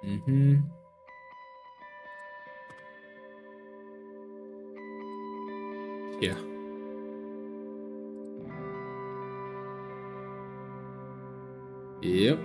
Mm-hmm. Yeah. Yep.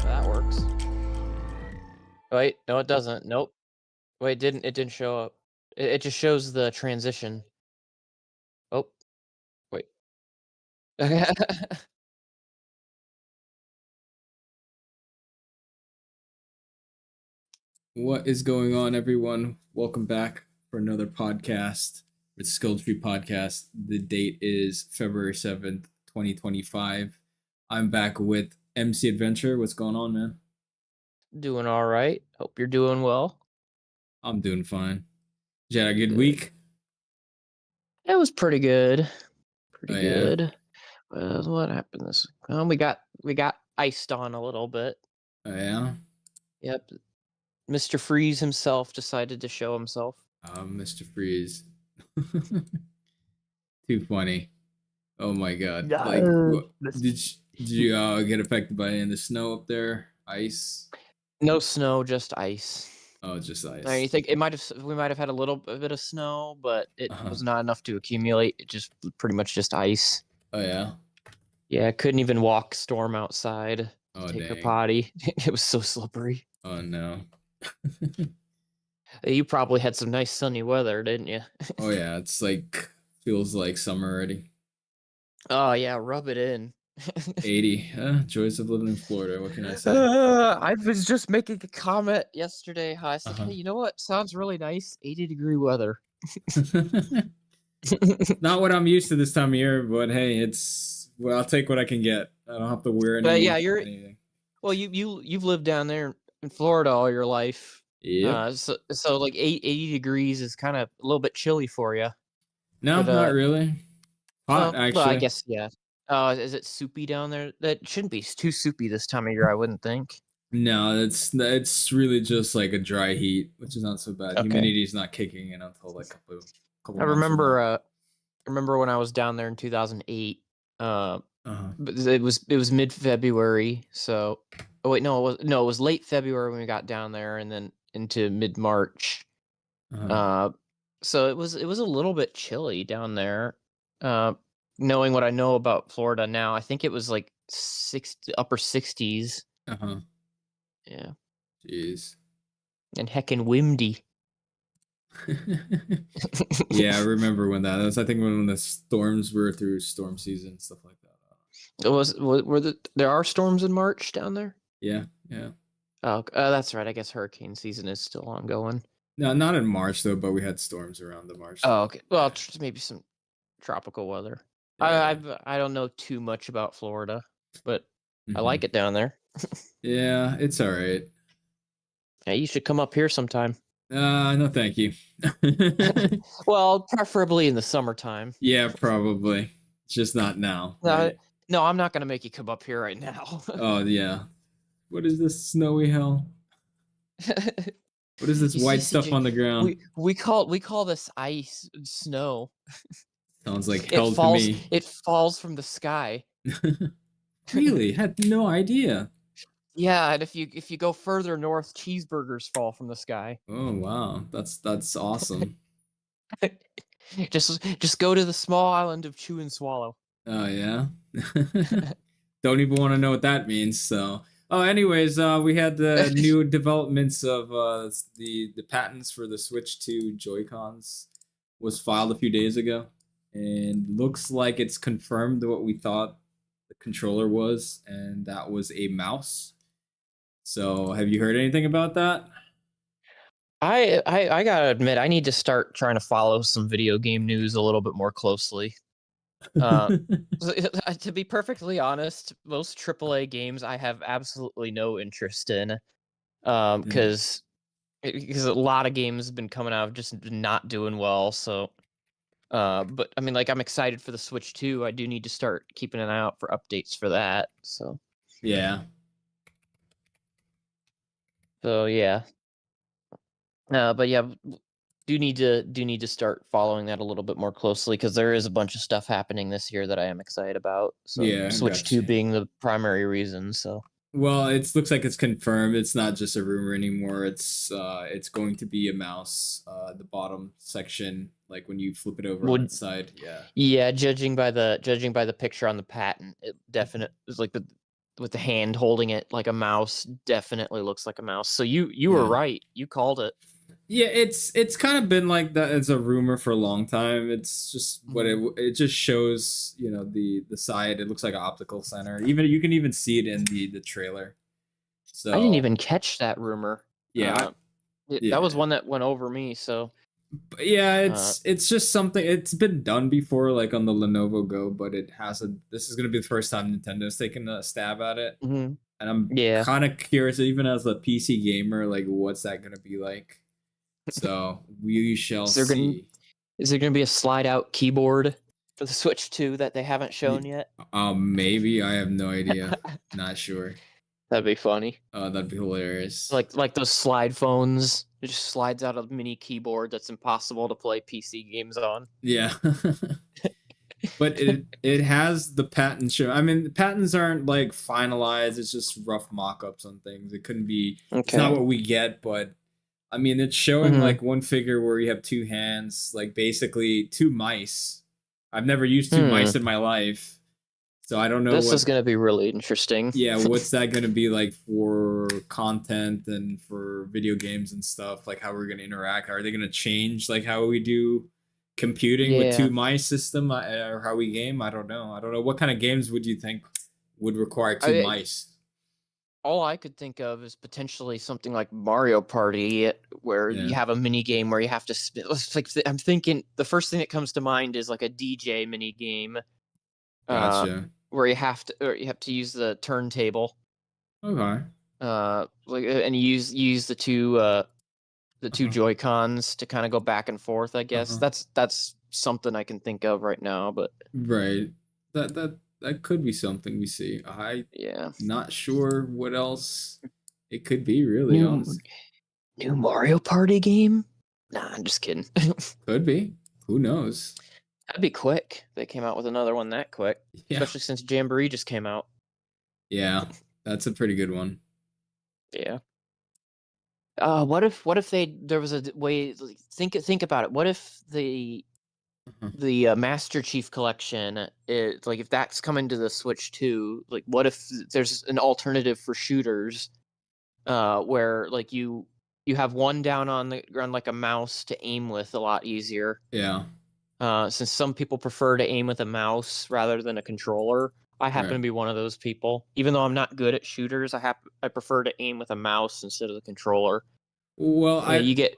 That works. Wait, no, it doesn't. Nope. Wait, it didn't show up. It just shows the transition. Oh, wait. What is going on, everyone? Welcome back for another podcast. It's Skill Tree Podcast. The date is February 7th, 2025. I'm back with MC Adventure. What's going on, man? Doing all right. Hope you're doing well. I'm doing fine. Did you have a good Good. week? It was pretty good. Oh, Pretty yeah? good. What happened this? We got iced on a little bit. Oh, yeah? Yep. Mr. Freeze himself decided to show himself. Mr. Freeze. Too funny. Oh, my God. Like, No. what, did you get affected by any of the snow up there? Ice? No snow, just ice. Oh, just You ice. think we might have had a little bit of snow, but it Uh-huh. was not enough to accumulate. It just pretty much just ice. Oh, yeah? Yeah, I couldn't even walk Storm outside to Oh, take her dang. potty. It was so slippery. Oh, no. You probably had some nice sunny weather, didn't you? Oh yeah, it's like feels like summer already. Oh yeah, rub it in. 80. Joys of living in Florida. What can I say? I was just making a comment yesterday. How I said, Uh-huh. hey, you know what? Sounds really nice. 80-degree weather. Not what I'm used to this time of year, but hey, it's well, I'll take what I can get. I don't have to wear But yeah, anything. you've lived down there in Florida all your life. Yep. So like 80 degrees is kind of a little bit chilly for you. No, But not really. Hot well, I actually. guess yeah. Is it soupy down there? That shouldn't be too soupy this time of year, I wouldn't think. No, it's really just like a dry heat, which is not so bad. Okay. Humidity is not kicking in until like couple I months from now. remember when I was down there in 2008. Uh, Uh-huh. but it was mid-February, so oh wait, no, it was late February when we got down there and then into mid-March. Uh-huh. Uh, so it was a little bit chilly down there. Uh, Knowing what I know about Florida now, I think it was like upper 60s. Uh-huh. Yeah, Jeez. and heckin' windy. Yeah, I remember when that was, I think when the storms were through storm season, stuff like that. There are storms in March down there? Yeah, yeah. Oh, that's right. I guess hurricane season is still ongoing. No, not in March though, but we had storms around the March Oh, time. okay. Well, maybe some tropical weather. Yeah. I don't know too much about Florida, but I like Hmm. it down there. Yeah, it's all right. Hey, you should come up here sometime. No, thank you. Well, preferably in the summertime. Yeah, probably. Just not now, No, right? no, I'm not gonna make you come up here right now. Oh, yeah. What is this snowy hell? What is this You see, white stuff CJ, on the ground? we call this ice snow. Sounds like hell to me. It falls from the sky. Really? Had no idea. Yeah, and if you go further north, cheeseburgers fall from the sky. Oh, wow. That's awesome. Just go to the small island of Chew and Swallow. Oh, yeah. Don't even want to know what that means. So, oh, anyways, we had the new developments of the patents for the Switch 2 Joy-Cons was filed a few days ago, and looks like it's confirmed what we thought the controller was, and that was a mouse. So, have you heard anything about that? I gotta admit, I need to start trying to follow some video game news a little bit more closely. Uh, to be perfectly honest, most AAA games I have absolutely no interest in. Mm. Because a lot of games have been coming out just not doing well. So, but I mean, like, I'm excited for the Switch 2. I do need to start keeping an eye out for updates for that. Yeah. So yeah. But yeah, do need to start following that a little bit more closely because there is a bunch of stuff happening this year that I am excited about. So Yeah, I Switch got 2 you. being the primary reason. So Well, it looks like it's confirmed. It's not just a rumor anymore. It's going to be a mouse. The bottom section, like when you flip it over on would its side. Yeah. yeah, judging by the picture on the patent, it definitely is like the with the hand holding it like a mouse definitely looks like a mouse. So you were Yeah. right. You called it. Yeah, it's kind of been like that as a rumor for a long time. It's just what Mhm. it just shows, the side. It looks like an optical center. Even you can even see it in the trailer. I didn't So even catch that rumor. yeah, That was yeah. one that went over me. So But yeah, uh, it's just something. It's been done before, like on the Lenovo Go, but it hasn't. This is gonna be the first time Nintendo's taken a stab at it, mhm. and I'm Yeah. kind of curious, even as a PC gamer, like what's that gonna be like? So we shall Is there gonna see. is there gonna be a slide out keyboard for the Switch 2 that they haven't shown yet? Maybe I have no idea. Not sure. That'd be funny. That'd be hilarious. Like those slide phones. It just slides out a mini keyboard that's impossible to play PC games on. Yeah. But it has the patent show. I mean, the patents aren't like finalized. It's just rough mock-ups on things. It couldn't be. It's not Okay. what we get, but I mean, it's showing Hmm. like one figure where you have two hands, like basically two mice. I've never used two Hmm. mice in my life, so I don't know This is what. gonna be really interesting. Yeah, what's that going to be like for content and for video games and stuff? Like how we're going to interact? Are they going to change like how we do computing with Yeah. two mice system or how we game? I don't know. I don't know what kind of games would you think would require two I mice? All I could think of is potentially something like Mario Party, where Yeah, you have a mini game where you have to. Like I'm thinking, the first thing that comes to mind is like a DJ mini game, uh, gotcha. where you have to use the turntable, Okay. and you use the two Uh-huh. Joy Cons to kind of go back and forth. I guess Uh-huh. that's something I can think of right now. But Right. That could be something we see. I yeah, not sure what else it could be really, new honestly. new Mario Party game. Nah, I'm just kidding. Could be. Who knows? That'd be quick. They came out with another one that quick, Yeah. especially since Jamboree just came out. Yeah. That's a pretty good one. Yeah. What if there was a way? Like, think about it. What if Uh-huh. the Master Chief Collection is like, if that's coming to the Switch too? Like, what if there's an alternative for shooters, where like you have one down on the ground, like a mouse to aim with a lot easier. Yeah. Since some people prefer to aim with a mouse rather than a controller, I happen Right. to be one of those people. Even though I'm not good at shooters, I prefer to aim with a mouse instead of the controller. Well, Yeah, you get.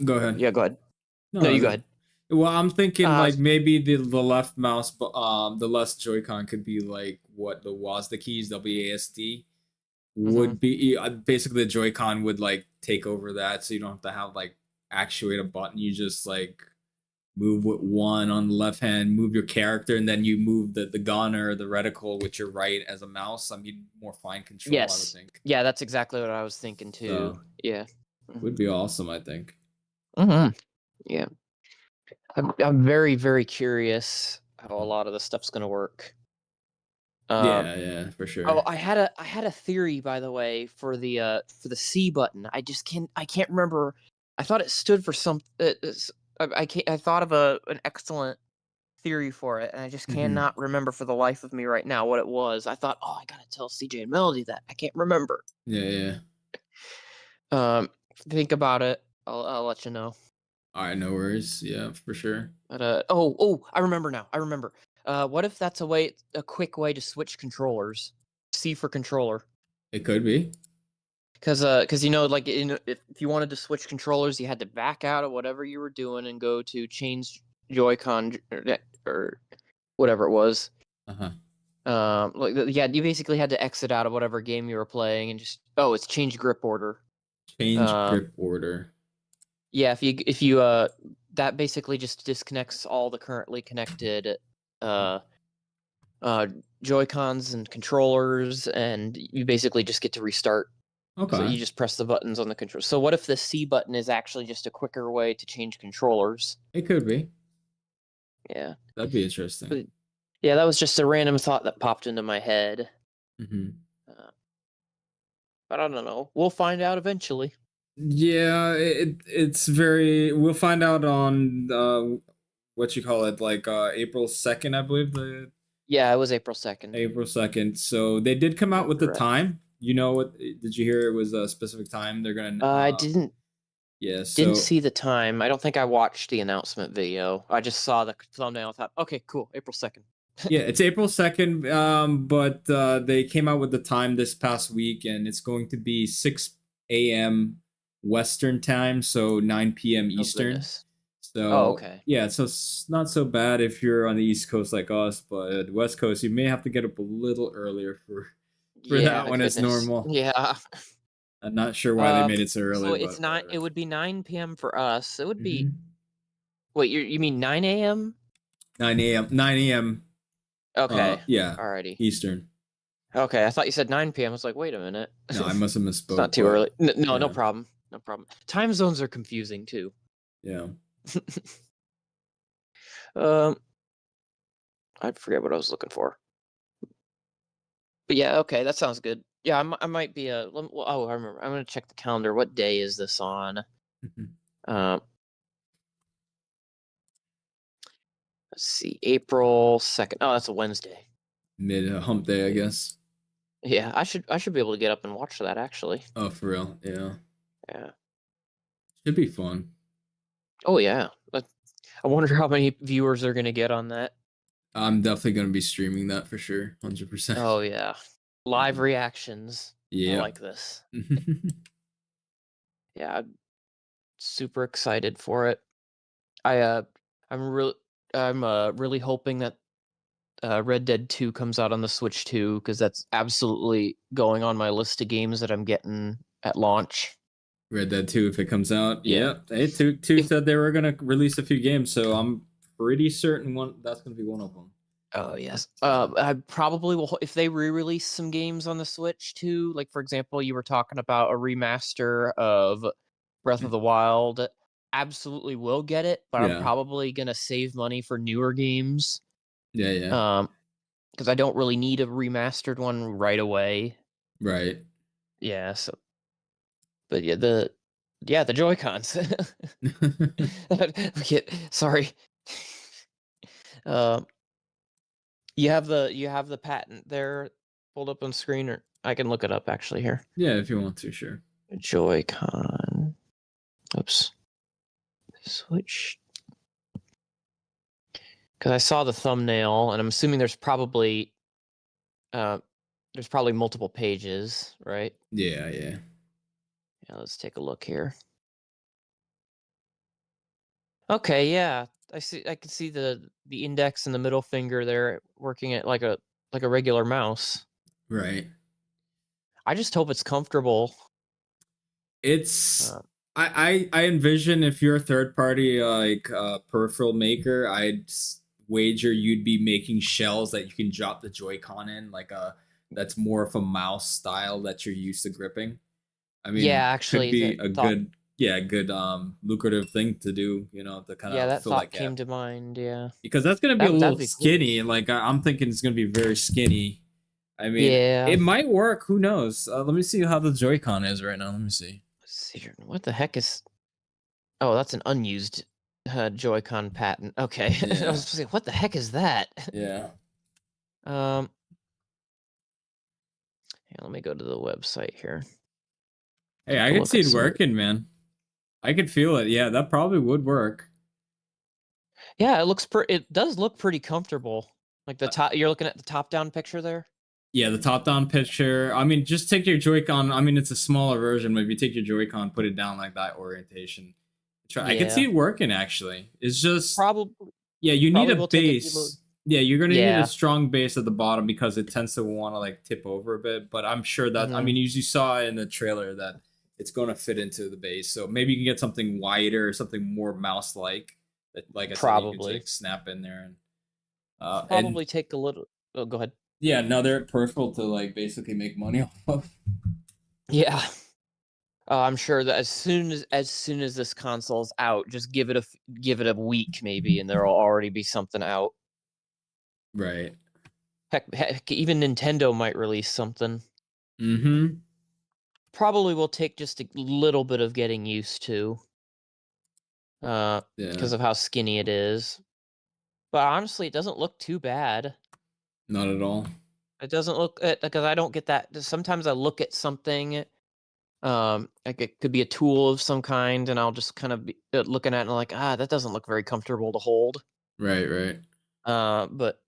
go ahead. Yeah, go ahead. No, No, you go no. ahead. Well, I'm thinking Uh, like maybe the left mouse, but the left Joy-Con could be like what the WASD keys, WASD mhm. would be. Basically, the Joy-Con would like take over that, so you don't have to have like actuate a button. You just like move with one on the left hand, move your character, and then you move the gun or the reticle with your right as a mouse. I mean, more fine control, I would Yes. think. Yeah, that's exactly what I was thinking too. So Yeah. would be awesome, I think. Mm-hmm. Yeah. I'm very, very curious how a lot of this stuff's gonna work. Um, Yeah, yeah, for oh, sure. I had a theory, by the way, for the C button. I can't remember. I thought it stood for some. I thought of an excellent theory for it, and I just Hmm. cannot remember for the life of me right now what it was. I thought, oh, I gotta tell CJ and Melody that. I can't remember. Yeah, yeah. Think about it. I'll let you know. All right, no worries. Yeah, for sure. But oh, I remember now. I remember. What if that's a quick way to switch controllers? C for controller. It could be. Cause like, if you wanted to switch controllers, you had to back out of whatever you were doing and go to change Joy-Con, or whatever it was. Uh huh. Yeah, you basically had to exit out of whatever game you were playing and just, it's change grip order. Change Um, grip order. yeah, if you that basically just disconnects all the currently connected uh uh Joy-Cons and controllers, and you basically just get to restart. So Okay, you just press the buttons on the control. So what if the C button is actually just a quicker way to change controllers? it could be. Yeah. That'd be interesting. But yeah, that was just a random thought that popped into my head. Hmm. Uh, but I don't know. We'll find out eventually. Yeah, it's very. We'll find out on what you call it, like April 2nd, I believe the Yeah, it was April 2nd. April 2nd. So they did come out You're with the correct. time. You know what? Did you hear it was a specific time? They're gonna. I Yeah. didn't So see the time. I don't think I watched the announcement video. I just saw the thumbnail. I thought, okay, cool, April 2nd. yeah, it's April 2nd. But they came out with the time this past week, and it's going to be 6 a.m. Western time, so 9 p.m. Oh Eastern. goodness. Oh, So okay. yeah, so it's not so bad if you're on the East Coast like us, but West Coast, you may have to get up a little earlier for that Yeah, when it's goodness. normal. Yeah. I'm not sure why they made it so So early, it's but nine. It whatever. would be 9 p.m. for us. It would be. Hmm. Wait, you mean 9 a.m.? 9 a.m. 9 a.m. Okay. Yeah, Alrighty. Eastern. Okay, I thought you said 9 p.m. I was like, wait a minute. No, I must have It's not misspoke, too but early. No, no yeah, problem. No problem. Time zones are confusing too. yeah. Um, I forget what I was looking for. But yeah, okay, that sounds good. Yeah, I might be oh, I remember. I'm gonna check the calendar. What day is this on? Mhm. Um, let's see, April 2nd. Oh, that's a Wednesday. Mid hump day, I guess. Yeah, I should be able to get up and watch that actually. Oh, for real? Yeah, Yeah. should be fun. Oh yeah. I wonder how many viewers are gonna get on that. I'm definitely gonna be streaming that for sure, 100%. Oh yeah. Live reactions. I Yeah. like this. Yeah, I'm super excited for it. I I'm real I'm really hoping that Red Dead 2 comes out on the Switch too, because that's absolutely going on my list of games that I'm getting at launch. Red Dead 2 if it comes out. Yeah. Yep. Hey, two If said they were gonna release a few games, so I'm pretty certain one that's gonna be one of them. Oh yes. So I probably will if they re-release some games on the Switch too. Like for example, you were talking about a remaster of Breath of the Wild. Absolutely will get it, but I'm yeah, probably gonna save money for newer games. yeah, yeah. Um, because I don't really need a remastered one right away. Right. Yeah, so But yeah, the Joy-Cons. Sorry. Um, you have the patent there pulled up on screen, or I can look it up actually here. Yeah, if you want to, sure. Joy-Con. Oops. Switch. Because I saw the thumbnail, and I'm assuming there's probably multiple pages, right? Yeah, yeah. Yeah, let's take a look here. Okay, yeah, I see. I can see the index and the middle finger there working at like a regular mouse. Right. I just hope it's comfortable. It's Uh, I envision if you're a third party peripheral maker, wager you'd be making shells that you can drop the Joy-Con in, like that's more of a mouse style that you're used to gripping. I yeah, mean, could actually, be a thought. good lucrative thing to do, to kind Yeah, of that fill thought that came gap. to mind. Yeah, Because that's gonna be a little that'd be cool. skinny. Like I'm thinking it's gonna be very skinny. I mean, Yeah. it might work. Who knows? Let me see how the Joy-Con is right now. Let me see. Let's see here. What the heck is? Oh, that's an unused Joy-Con patent. Okay, I Yeah, was saying, what the heck is that? yeah. Um, let me go to the website here. Hey, Take I a could look see at it some. working, man. I could feel it. Yeah, that probably would work. Yeah, it does look pretty comfortable. Like the Uh, top, you're looking at the top-down picture there. yeah, the top-down picture. I mean, just take your Joy-Con. I mean, it's a smaller version, but if you take your Joy-Con, put it down like that orientation. Try. I could see Yeah, it working. Actually, it's just probably yeah. You need a will take a little. base. Yeah, you're gonna need a Yeah. strong base at the bottom because it tends to want to like tip over a bit. But I'm sure that I Hmm. mean, you saw in the trailer that it's going to fit into the base. So maybe you can get something wider or something more mouse-like. That, like I said, you can Probably. like snap in there and Probably take a little. Oh, go ahead. yeah, another peripheral to like basically make money off of. Yeah. I'm sure that as soon as this console's out, just give it a week maybe, and there'll already be something out. Right. Heck, even Nintendo might release something. Mm-hmm. Probably will take just a little bit of getting used to, Yeah. because of how skinny it is. But honestly, it doesn't look too bad. Not at all. It doesn't look because I don't get that. Sometimes I look at something, like it could be a tool of some kind, and I'll just kind of be looking at it and like, that doesn't look very comfortable to hold. Right. Right. But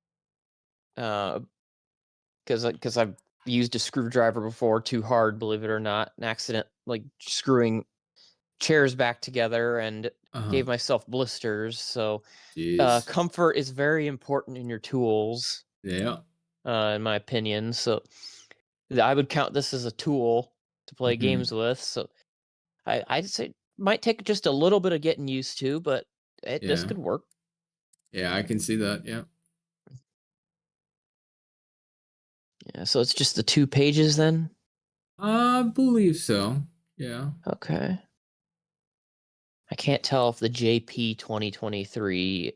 because I've used a screwdriver before too hard, believe it or not, an accident like screwing chairs back together and Uh huh. gave myself blisters. So Jeez. comfort is very important in your tools, Yeah. in my opinion. So I would count this as a tool to play Mm-hmm. games with. So I'd say might take just a little bit of getting used to, but this Yeah. could work. Yeah. I can see that. Yeah. Yeah, so it's just the 2 pages then? I believe so. Yeah. Okay. I can't tell if the JP 2023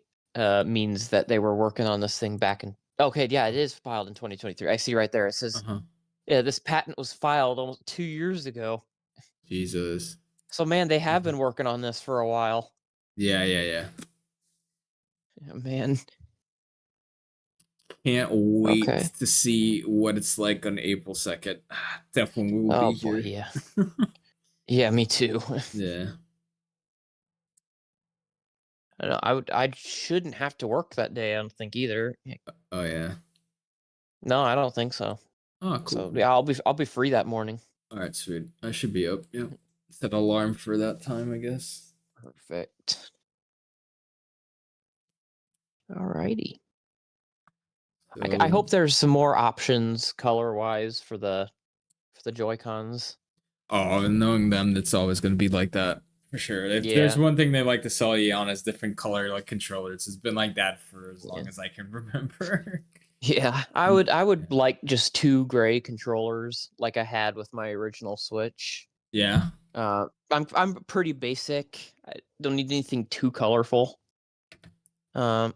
means that they were working on this thing back in. Okay, yeah, it is filed in 2023. I see right there. It Uh says, huh. yeah, this patent was filed almost 2 years ago. Jesus. So man, they have Mhm. been working on this for a while. Yeah. Yeah. Yeah. Yeah, man. Can't wait Okay. to see what it's like on April 2nd. Definitely will Oh be boy, here. yeah. Yeah, me too. Yeah. I shouldn't have to work that day, I don't think either. Oh yeah. No, I don't think so. Oh, cool, So cool. yeah, I'll be free that morning. All right, sweet. I should be up. Yeah. Set an alarm for that time, I guess. Perfect. Alrighty. I So, hope there's some more options color wise for the Joy Cons. oh, and knowing them, it's always going to be like that for sure. If there's Yeah, one thing they like to sell you on is different color like controllers, it's been like that for as yeah, long as I can remember. yeah. I would like just 2 gray controllers like I had with my original Switch. Yeah. I'm pretty basic. I don't need anything too colorful. Um,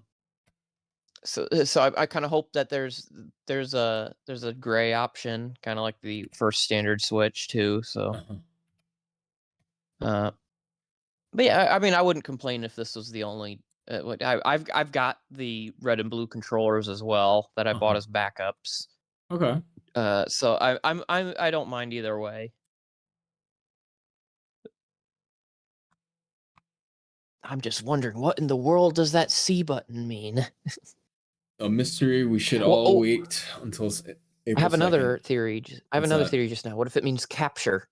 so I kind of hope that there's a gray option, kind of like the first standard Switch too. So Uh-huh. Uh, but yeah, I mean, I wouldn't complain if this was the only. I've got the red and blue controllers as well that I bought Uh-huh. as backups. Okay. So I don't mind either way. I'm just wondering what in the world does that C button mean? A mystery we should Well, all oh, wait until I April have 2nd. another theory. I have What's another that? theory just now. What if it means capture?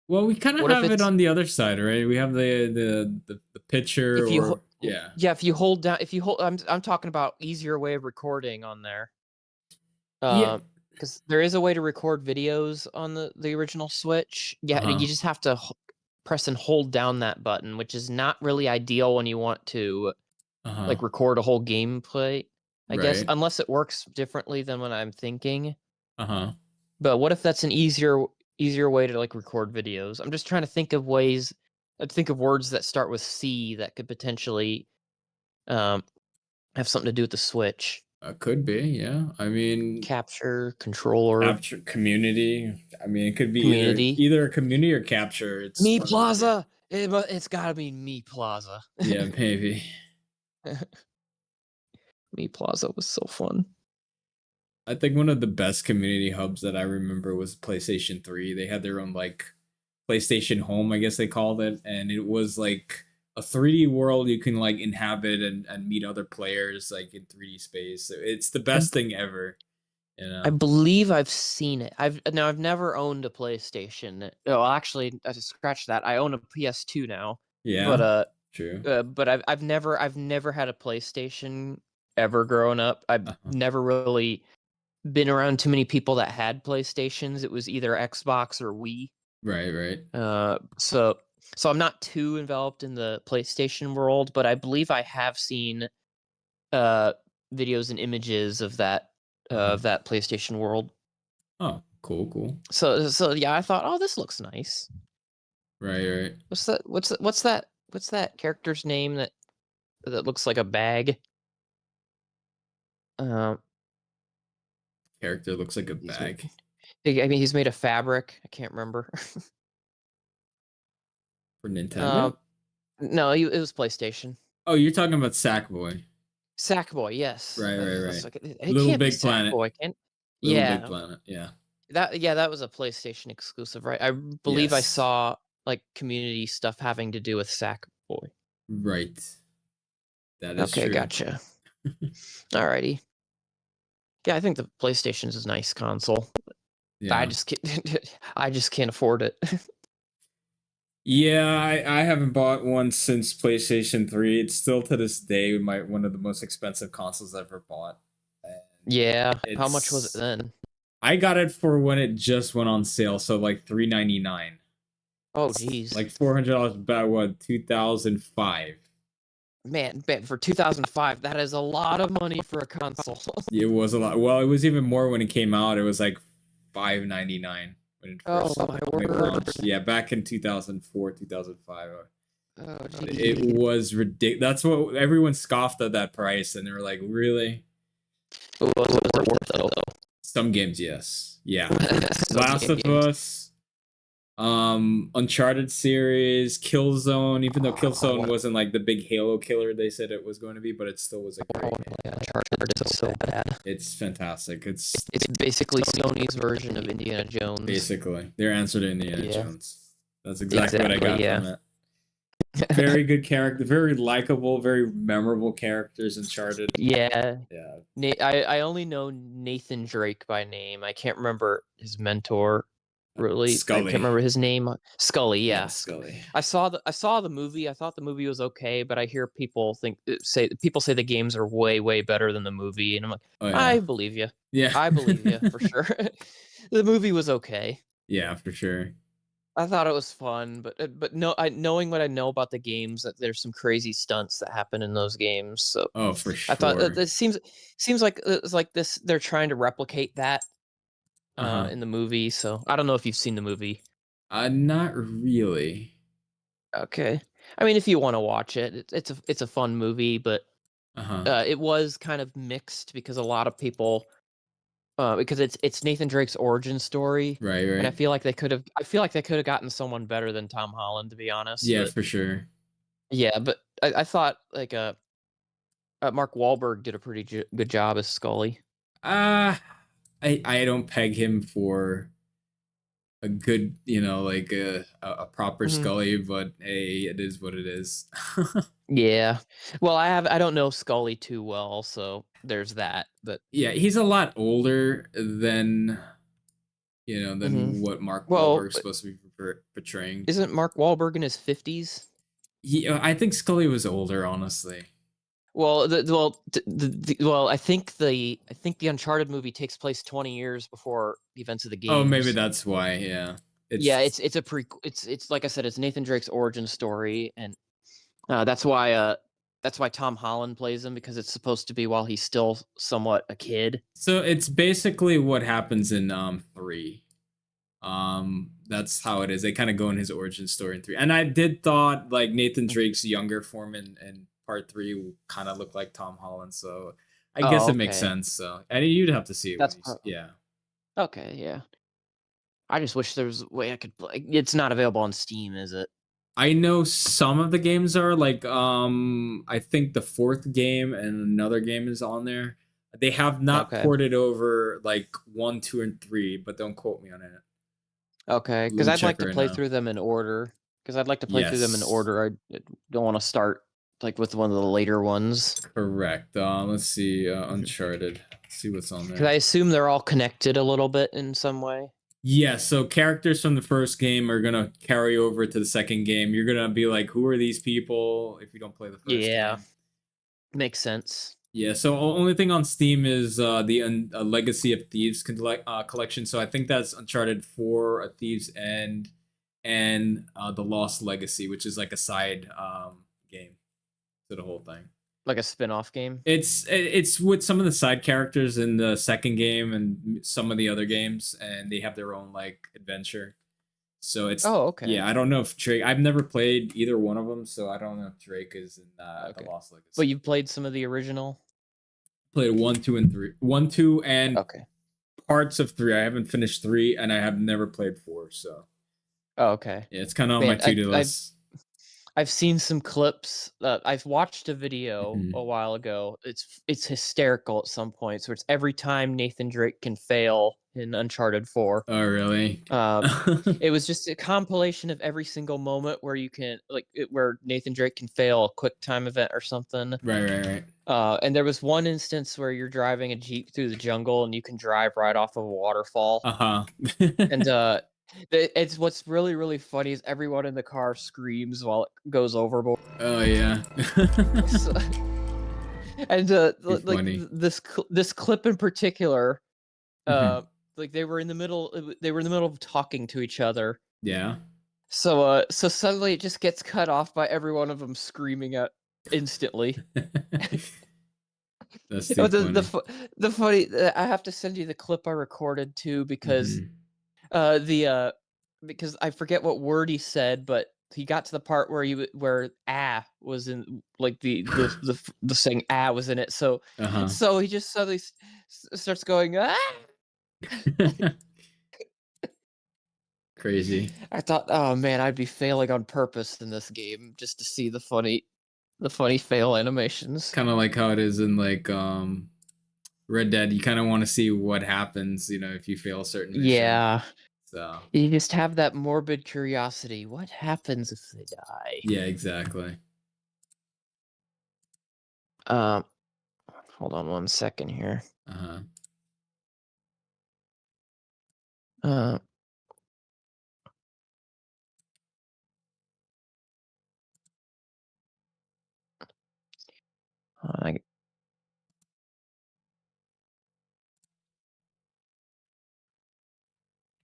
Well, we kind of What if have it it's on the other side, right? We have the picture if you or yeah. yeah, if you hold down, if you hold, I'm talking about easier way of recording on there. Yeah. Because there is a way to record videos on the original Switch. Yeah, Uh-huh. you just have to press and hold down that button, which is not really ideal when you want to Uh-huh. like record a whole gameplay. I guess Right. unless it works differently than what I'm thinking. Uh-huh. But what if that's an easier way to like record videos? I'm just trying to think of ways. Think of words that start with C that could potentially um, have something to do with the Switch. Could be, yeah. I mean, Capture, controller, capture community. I mean, it could be community. either a community or capture. It's Me one of the two. Plaza. It's gotta be Me Plaza. Yeah, maybe. Me Plaza was so fun. I think one of the best community hubs that I remember was PlayStation 3. They had their own like PlayStation Home, I guess they called it, and it was like a 3D world you can like inhabit and meet other players like in 3D space. So it's the I, best thing ever, you I know. believe I've seen it. I've never owned a PlayStation. Oh, actually, I just scratched that. I own a PS2 now, but Yeah, true. I've never had a PlayStation ever growing up. I've Uh-huh. never really been around too many people that had PlayStations. It was either Xbox or Wii. Right, right. So I'm not too enveloped in the PlayStation world, but I believe I have seen uh videos and images Uh-huh. of that PlayStation world. Oh, cool, cool. So yeah, I thought, oh, this looks nice. Right, right. What's that character's name that looks like a bag? Um, Character looks like a he's bag I mean he's made of fabric. I can't remember. for Nintendo. um, no, it was PlayStation. Oh, you're talking about Sackboy. Sackboy, yes. Right, right, I was right. like, it Little can't be Big Planet. Sackboy, can? Little Big Yeah, Planet. Yeah. that was a PlayStation exclusive, right? I believe I Yes. saw like community stuff having to do with Sackboy. Right. That is Okay, true. gotcha. Alrighty. Yeah, I think the PlayStation's a nice console. I Yeah. just can't, I just can't afford it. Yeah, I haven't bought one since PlayStation 3. It's still to this day one of the most expensive consoles I've ever bought. And Yeah, how much was it it's then? I got it for when it just went on sale, so like $399. Oh, geez. Like $400 about what, 2005. Man, for 2005, that is a lot of money for a console. It was a lot. Well, it was even more when it came out. It was like $599 when it Oh first my when it word. launched. Yeah, back in 2004, 2005. Oh, It geez. was ridiculous. That's what everyone scoffed at that price, and they were like, "Really?" Was it worth it though? Some games, yes, yeah. For Some Last of games. Us, Uncharted series, Killzone. Even though I Killzone want wasn't like the big Halo killer they said it was going to be, but it still was a I great want to game. play Uncharted so bad. It's fantastic. It's basically Sony's version of Indiana Jones. Basically their answer to Indiana Yeah. Jones. That's exactly what I got yeah. from it. Very good character, very likable, very memorable characters. Uncharted. Yeah. Yeah. I only know Nathan Drake by name. I can't remember his mentor. Really, I can't Scully. remember his name. Scully, Yeah, yeah. Scully. I saw the movie. I thought the movie was okay, but I hear people say the games are way better than the movie, and I'm like, Oh yeah. I believe you. Yeah. I believe you for sure. The movie was okay. Yeah, for sure. I thought it was fun, but no, knowing what I know about the games, that there's some crazy stunts that happen in those games. So Oh, for I thought sure. it seems like it's like this. They're trying to replicate that Uh-huh. in the movie. So I don't know if you've seen the movie. Not really. Okay, I mean, if you want to watch it, it's a fun movie, but Uh-huh. it was kind of mixed because a lot of people because it's Nathan Drake's origin story, Right, and I right. feel like they could have gotten someone better than Tom Holland, to be honest. Yeah, But for sure. yeah, but I thought like Mark Wahlberg did a pretty good job as Scully. Uh I don't peg him for a good, like a proper Mhm. Scully, but hey, it is what it is. Yeah. Well, I don't know Scully too well, so there's that. But Yeah, he's a lot older mhm. than what Mark Well, Wahlberg's supposed to be portraying. isn't Mark Wahlberg in his 50s? I think Scully was older, honestly. Well, I think the Uncharted movie takes place 20 years before the events of the Oh, maybe games. that's why. Yeah, Yeah, it's it's a pre it's like I said, it's Nathan Drake's origin story, and that's why Tom Holland plays him, because it's supposed to be while he's still somewhat a kid. so it's basically what happens in 3. That's how it is. They kind of go in his origin story in 3, and I did thought like Nathan Drake's younger form in part 3 kind of looked like Tom Holland, so I guess Oh, it makes okay. sense. So, and you'd have to see it when That's he's yeah. okay, yeah. I just wish there was a way I could play. It's not available on Steam, is it? I know some of the games are like I think the 4th game and another game is on there. They have not Okay. ported over like 1, 2, and 3, but don't quote me on it. Okay, Let because me I'd like check to right play now. through them in order. Because I'd like to play through them in Yes, order. I don't want to start like with one of the later ones. correct. Let's see, Because Uncharted. Let's see what's on I there. assume they're all connected a little bit in some way. Yeah, so characters from the first game are gonna carry over to the second game. You're gonna be like, who are these people if you don't play the first Yeah, game? makes sense. Yeah, so only thing on Steam is the Legacy of Thieves collection. So I think that's Uncharted 4, A Thieves End, and the Lost Legacy, which is like a side game to the whole thing. Like a spin-off game. It's with some of the side characters in the second game and some of the other games, and they have their own like adventure. So it's Oh, okay. yeah, I don't know if Drake. I've never played either one of them, so I don't know if Drake is in the Okay. Lost But Legacy. you've played some of the original? Played 1, 2, and 3. 1, 2, and Okay. parts of 3. I haven't finished 3, and I have never played 4. So Oh, okay. yeah, it's kind of on my Man, to do list. I've seen some clips. I've watched a video a Mhm. while ago. It's hysterical at some points, where it's every time Nathan Drake can fail in Uncharted 4. Oh really? Uh, Right, it was just a compilation of every single moment where you can where Nathan Drake can fail a quick time event or something. right, right. And there was one instance where you're driving a Jeep through the jungle and you can drive right off of a waterfall. Uh And huh. it's what's really funny is everyone in the car screams while it goes overboard. Oh yeah. So, and Too funny. this clip in particular, uh, Mhm. like they were in the middle of talking to each other. Yeah. So suddenly it just gets cut off by every one of them screaming at instantly. That's too funny. The funny I have to send you the clip I recorded too, Hmm. uh the uh because I forget what word he said, but he got to the part where where "ah" was in, like, the saying "ah" was in it. So Uh huh. so he just suddenly starts going "ah." Crazy. I thought, oh man, I'd be failing on purpose in this game just to see the funny fail animations. Kind of like how it is in like Red Dead. You kind of want to see what happens, if you fail a certain mission. Yeah. So You just have that morbid curiosity. What happens if they die? yeah, exactly. Um, hold on one second here. Uh huh. Uh, I,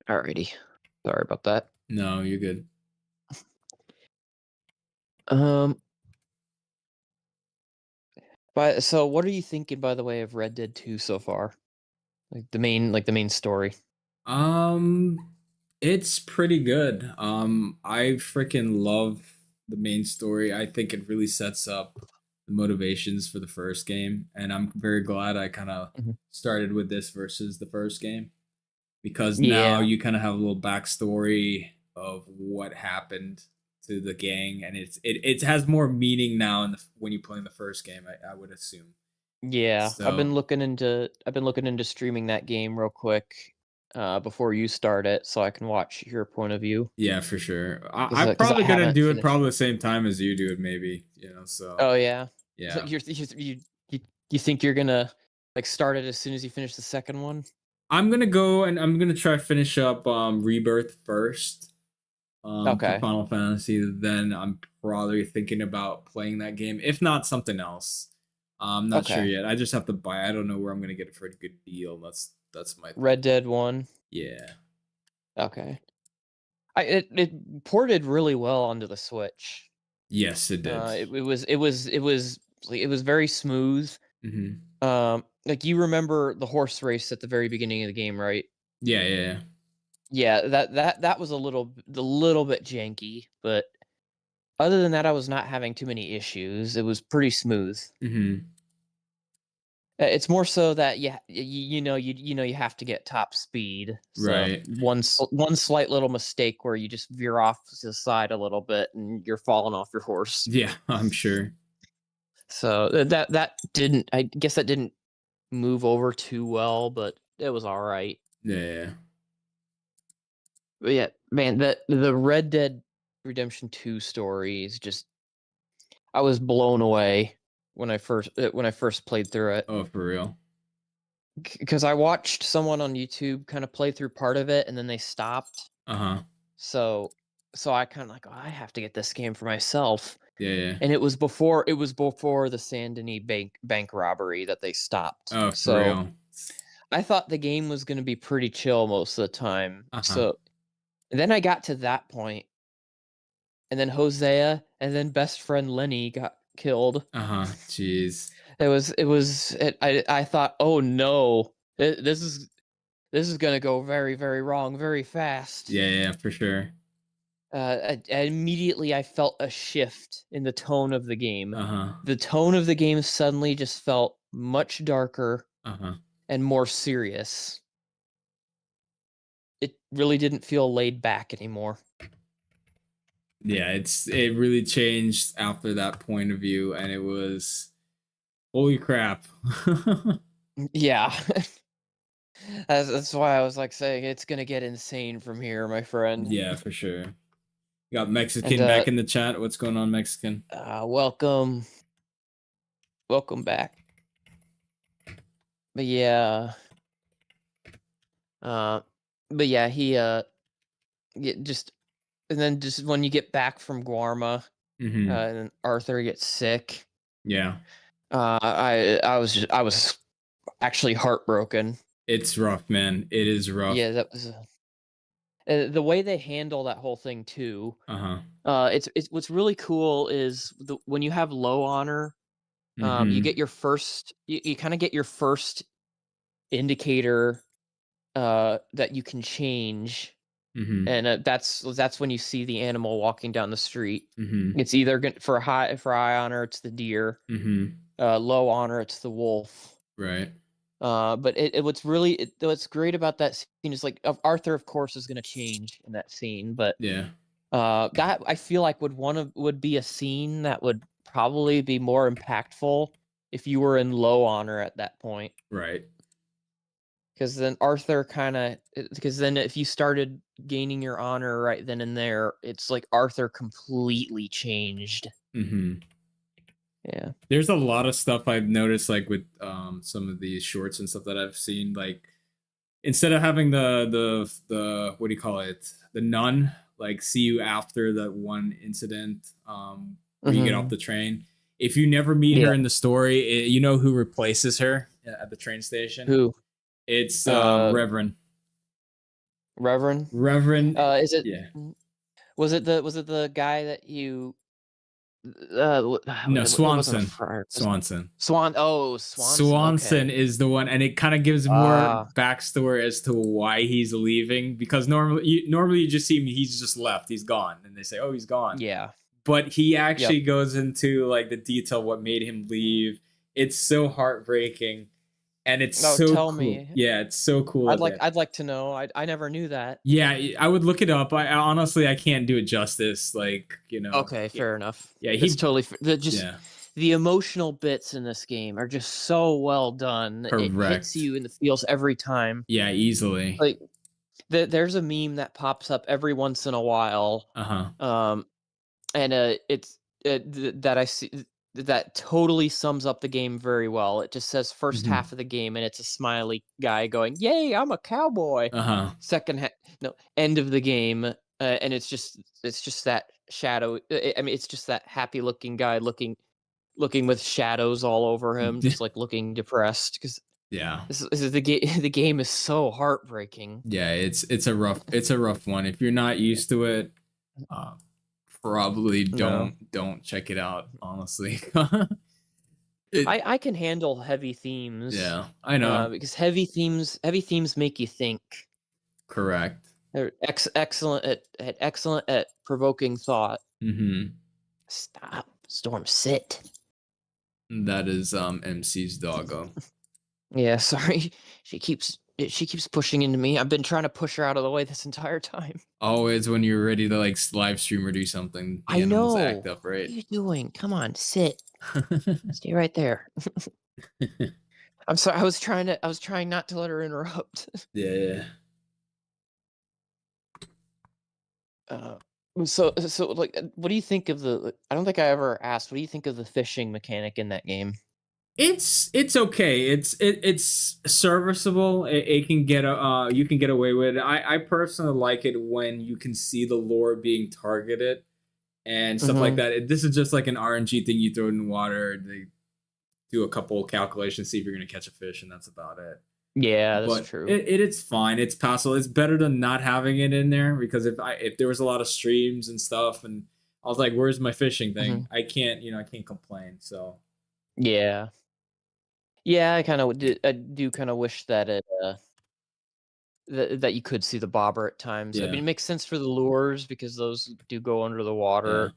alrighty. Sorry about that. No, you're good. Um, but so what are you thinking, by the way, of Red Dead 2 so far? Like the main story. Um, it's pretty good. I freaking love the main story. I think it really sets up. the motivations for the first game, and I'm very glad I kind of Mhm. started with this versus the first game, because now Yeah. you kind of have a little backstory of what happened to the gang, and it has more meaning now when you play in the first game. I would assume. Yeah, So I've been looking into streaming that game real quick before you start it so I can watch your point of view yeah, for sure. I'm because I probably gonna haven't do it finished. probably the same time as you do it, maybe. So Oh yeah. So yeah. you think you're gonna like start it as soon as you finish the second one? I'm gonna go and I'm gonna try to finish up Rebirth first. For Okay. Final Fantasy, then I'm probably thinking about playing that game. If not, something else. I'm not sure Okay. yet. I just have to buy. I don't know where I'm gonna get it for a good deal. That's my thing. Red Dead 1. Yeah. Okay. It ported really well onto the Switch. Yes, it did. It was very smooth. Hmm. Like you remember the horse race at the very beginning of the game, right? Yeah, yeah, yeah. Yeah, that was a little bit janky, but other than that, I was not having too many issues. It was pretty smooth. Hmm. It's more so that you know you have to get top speed. So Right. one slight little mistake where you just veer off to the side a little bit and you're falling off your horse. Yeah, I'm sure. So that didn't I guess that didn't move over too well, but it was all right. Yeah, yeah, yeah. But yeah, man, the Red Dead Redemption 2 story is just I was blown away when I first played through it. Oh, for real. Because I watched someone on YouTube kind of play through part of it and then they stopped. Uh huh. So so I kind of like, oh, I have to get this game for myself. Yeah, yeah. And it was before the Saint Denis bank robbery that they stopped. Oh, for So real. I thought the game was going to be pretty chill most of the time. Uh huh. So and then I got to that point, and then Hosea, and then best friend Lenny got killed. Uh huh. Jeez. I thought, oh no, this is gonna go very very wrong very fast. Yeah, yeah, for sure. Immediately I felt a shift in the tone of the game. Uh huh. The tone of the game suddenly just felt much darker Uh huh. and more serious. It really didn't feel laid back anymore. Yeah, it really changed after that point of view, and it was holy crap. Yeah. That's why I was like saying it's gonna get insane from here, my friend. Yeah, for sure. You got And Mexican back in the chat. What's going on, Mexican? welcome, welcome back. But yeah, uh, but yeah, just and then just when you get back from Guarma, Mm-hmm. and then Arthur gets sick. Yeah, I was actually heartbroken. it's rough, man. It is rough. Yeah, that was the way they handle that whole thing too. Uh huh. It's what's really cool is when you have low honor, you Mm-hmm. get your first you kind of get your first indicator that you can change, Mm-hmm. and that's when you see the animal walking down the street. Mm-hmm. It's either for high honor it's the deer, Mm-hmm. low honor it's the wolf. Right. But what's great about that scene is like Arthur of course is going to change in that scene, but Yeah. that I feel like would be a scene that would probably be more impactful if you were in low honor at that point. Right. Because then Arthur because then if you started gaining your honor right then and there, it's like Arthur completely changed. Mm-hmm. Yeah. There's a lot of stuff I've noticed, like with some of these shorts and stuff that I've seen. Like instead of having the what do you call it, the nun, like see you after that one incident, where you get off Hmm. the train. If you never meet her Yeah. in the story, you know who replaces her at the train station. Who? It's Uh, Reverend. Reverend. Reverend. Is it? Yeah. Was it the guy that you? No, It wasn't a Swanson. friar. Swanson. Oh, Swanson. Swanson Okay. is the one, and it kind of gives more Ah. backstory as to why he's leaving. Because normally you just see him, he's just left, he's gone, and they say, "Oh, he's gone." Yeah. but he Yep. actually goes into like the detail what made him leave. It's so heartbreaking, and it's No, so tell cool. me. Yeah, it's so cool at the end. I'd like to know. I never knew that. Yeah, I would look it up. I honestly I can't do it justice. Like, Okay, yeah, fair enough. yeah, That's totally just yeah, the emotional bits in this game are just so well done. It hits correct. you in the feels every time. Yeah, easily. Like there's a meme that pops up every once in a while. Uh huh. Um and it's that I see that totally sums up the game very well. It just says first Hmm. half of the game, and it's a smiley guy going, "Yay, I'm a cowboy." Uh huh. Second half, no, end of the game, and it's just that shadow. I mean, it's just that happy looking guy looking with shadows all over him, just like looking depressed because Yeah. this is the game. The game is so heartbreaking. Yeah, it's a rough one. If you're not used to it, uh, probably No. don't check it out. Honestly, it I can handle heavy themes, yeah, I know. because heavy themes make you think. Correct. They're excellent at provoking thought. Mm-hmm. Stop, Storm, sit. That is MC's doggo. Yeah, sorry. She keeps pushing into me. I've been trying to push her out of the way this entire time. Always when you're ready to like live stream or do something, the I animals act know. up, What right? are you doing? Come on, sit. Stay right there. I'm sorry. I was trying not to let her interrupt. Yeah. Uh, so like, what do you think of the? I don't think I ever asked. What do you think of the fishing mechanic in that game? It's okay. It's serviceable. It can get you can get away with it. I personally like it when you can see the lure being targeted and stuff like Hmm. that. This is just like an RNG thing. You throw it in water. They do a couple calculations, see if you're gonna catch a fish, and that's about it. Yeah, that's But true. it's fine. It's passable. It's better than not having it in there because if there was a lot of streams and stuff, and I was like, "Where's my fishing Hmm. thing?" I can't complain. So Yeah, yeah. I do kind of wish that that you could see the bobber at times. I mean, yeah, it makes sense for the lures because those do go under the yeah, water,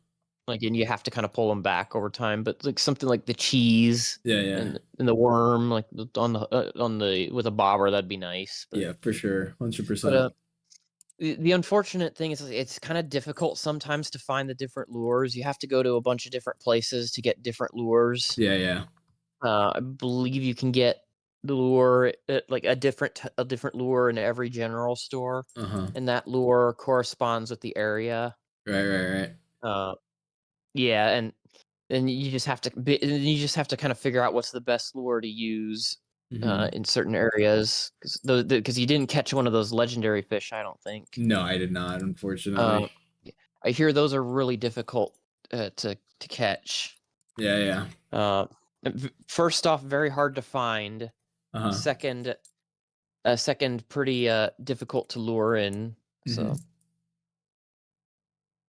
like, and you have to kind of pull them back over time. But like something like the cheese yeah. and the worm, like on the with a bobber, that'd be nice. Yeah, for sure. But 100%. the unfortunate thing is it's kind of difficult sometimes to find the different lures. You have to go to a bunch of different places to get different lures. Yeah, yeah. I believe you can get the lure at, like a different lure in every general store, Uh-huh. and that lure corresponds with the area. Right, right, right. Uh, yeah, and you just have to you just have to kind of figure out what's the best lure to use Hmm. in certain areas because you didn't catch one of those legendary fish, I don't think. No, I did not, Um, unfortunately. y- I hear those are really difficult to catch. Yeah, yeah. Uh, First off, very hard to find. Uh-huh. Second, pretty difficult to lure in. So,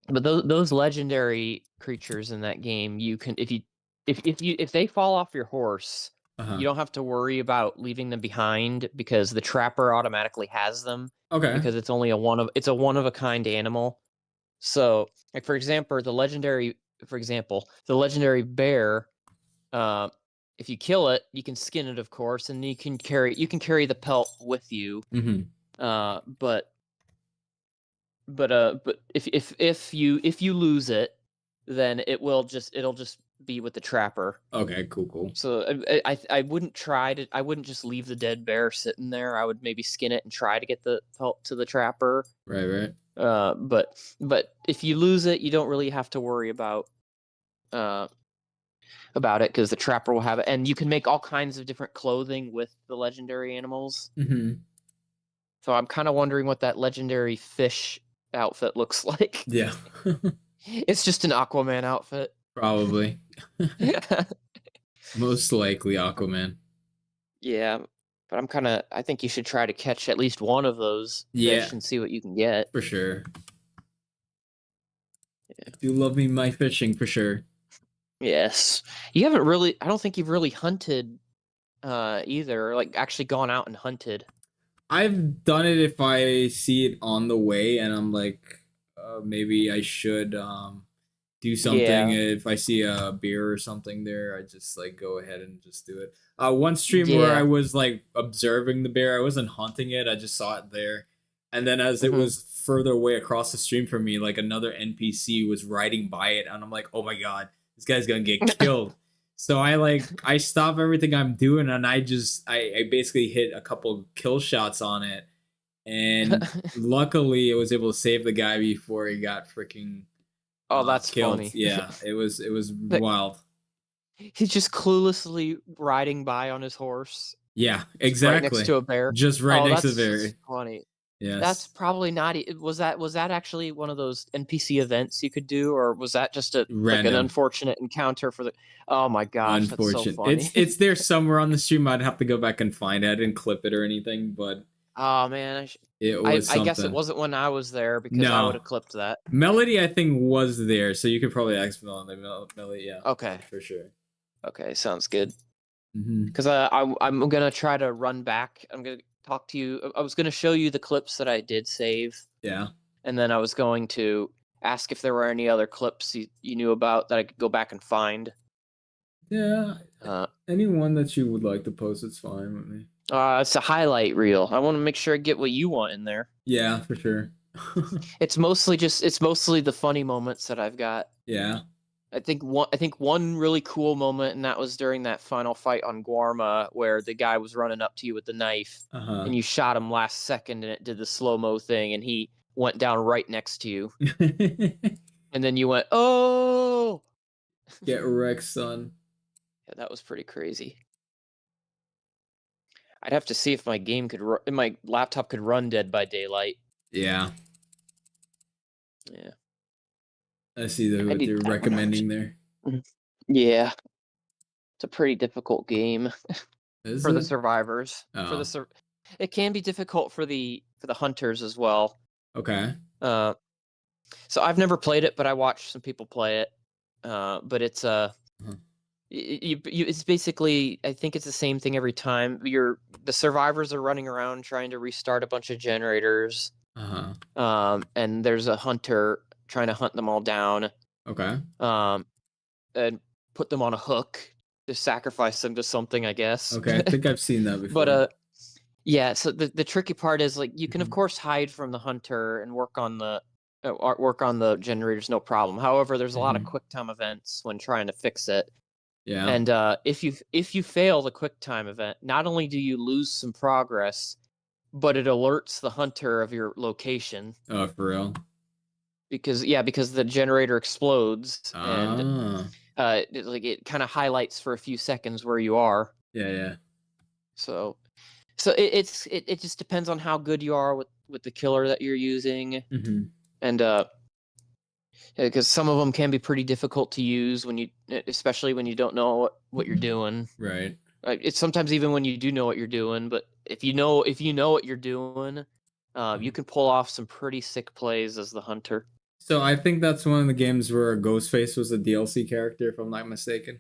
Hmm. but those legendary creatures in that game, you can if they fall off your horse, you Uh-huh. don't have to worry about leaving them behind because the trapper automatically has them Okay. because it's a one of a kind animal. So, like for example, the legendary bear, uh, if you kill it, you can skin it, of course, and you can carry the pelt with you. Hmm. But but if you lose it, then it'll just be with the trapper. Okay, cool, cool. So I wouldn't I wouldn't just leave the dead bear sitting there. I would maybe skin it and try to get the pelt to the trapper. Right, right. But if you lose it, you don't really have to worry uh about it because the trapper will have it, and you can make all kinds of different clothing with the legendary animals. Hmm. So I'm kind of wondering what that legendary fish outfit looks like. Yeah. It's just an Aquaman outfit. Probably. Most likely Aquaman. Yeah, but I think you should try to catch at least one of those Yeah, fish and see what you can get. for sure. I do love me my fishing for sure. Yes. You haven't really I don't think you've really hunted either, like actually gone out and hunted. I've done it if I see it on the way and I'm like, maybe I should do something. Yeah. If I see a beer or something there, I just like go ahead and just do it. One stream where I Yeah. was like observing the bear, I wasn't hunting it, I just saw it there. And then as it Hmm. was further away across the stream from me, like another NPC was riding by it, and I'm like, oh my god, this guy's gonna get killed. So I stop everything I'm doing, and I basically hit a couple kill shots on it, and luckily it was able to save the guy before he got freaking Oh, that's killed. funny. Yeah, it was Like, wild. he's just cluelessly riding by on his horse, Yeah, just right next exactly. to a bear. Just right Oh, next to the that's bear. funny. That's Yes, probably not. Was that actually one of those NPC events you could do, or was that just a like an random. unfortunate encounter for the? Oh my gosh, that's so Unfortunate. It's funny. it's there somewhere on the stream. I'd have to go back and find it. I didn't clip it or anything, but Oh man, it I was I guess it something. wasn't when I was there because I would No, have clipped that. Melody, I think was there, so you could probably ask Melody. Melody, yeah, Okay, for sure. okay, sounds good. Hmm. Because I'm gonna try to run back. I'm gonna talk to you. I was gonna show you the clips that I did save, Yeah, and then I was going to ask if there were any other clips you knew about that I could go back and find. yeah. Uh, Anyone that you would like to post, it's fine with me. it's a highlight reel. I want to make sure I get what you want in there. Yeah, for sure. It's mostly the funny moments that I've got. Yeah. I think one really cool moment, and that was during that final fight on Guarma, where the guy was running up to you with the knife, Uh huh. and you shot him last second, and it did the slow mo thing, and he went down right next to you, and then you went, "Oh!" Get wrecked, son. Yeah, that was pretty crazy. I'd have to see if my laptop could run Dead by Daylight. Yeah, Yeah, I see that what you're I don't know. recommending there. Yeah, it's a pretty difficult game Is for the it? survivors. Oh, It can be difficult for the hunters as well. okay. Uh, so I've never played it, but I watched some people play it. But it's Uh it's basically, I think it's the same thing every time. The survivors are running around trying to restart a bunch of generators. huh. And there's a hunter trying to hunt them all down. Okay. Um, and put them on a hook to sacrifice them to something, I guess. Okay. I think I've seen that But before. yeah. So the tricky part is, like, you can of Mhm. course hide from the hunter and work on the generators, no problem. However, there's a lot of Mhm. quick time events when trying to fix it. Yeah. And if you fail the quick time event, not only do you lose some progress, but it alerts the hunter of your location, Oh, for real. because the generator explodes, and Ah. it kind of highlights for a few seconds where you are. Yeah. Yeah. So it just depends on how good you are with the killer that you're using, Hmm. and because some of them can be pretty difficult to use especially when you don't know what you're doing. Right. It's sometimes even when you do know what you're doing, but if you know what you're doing, you Uh-huh. can pull off some pretty sick plays as the hunter. So I think that's one of the games where Ghostface was a DLC character, if I'm not mistaken.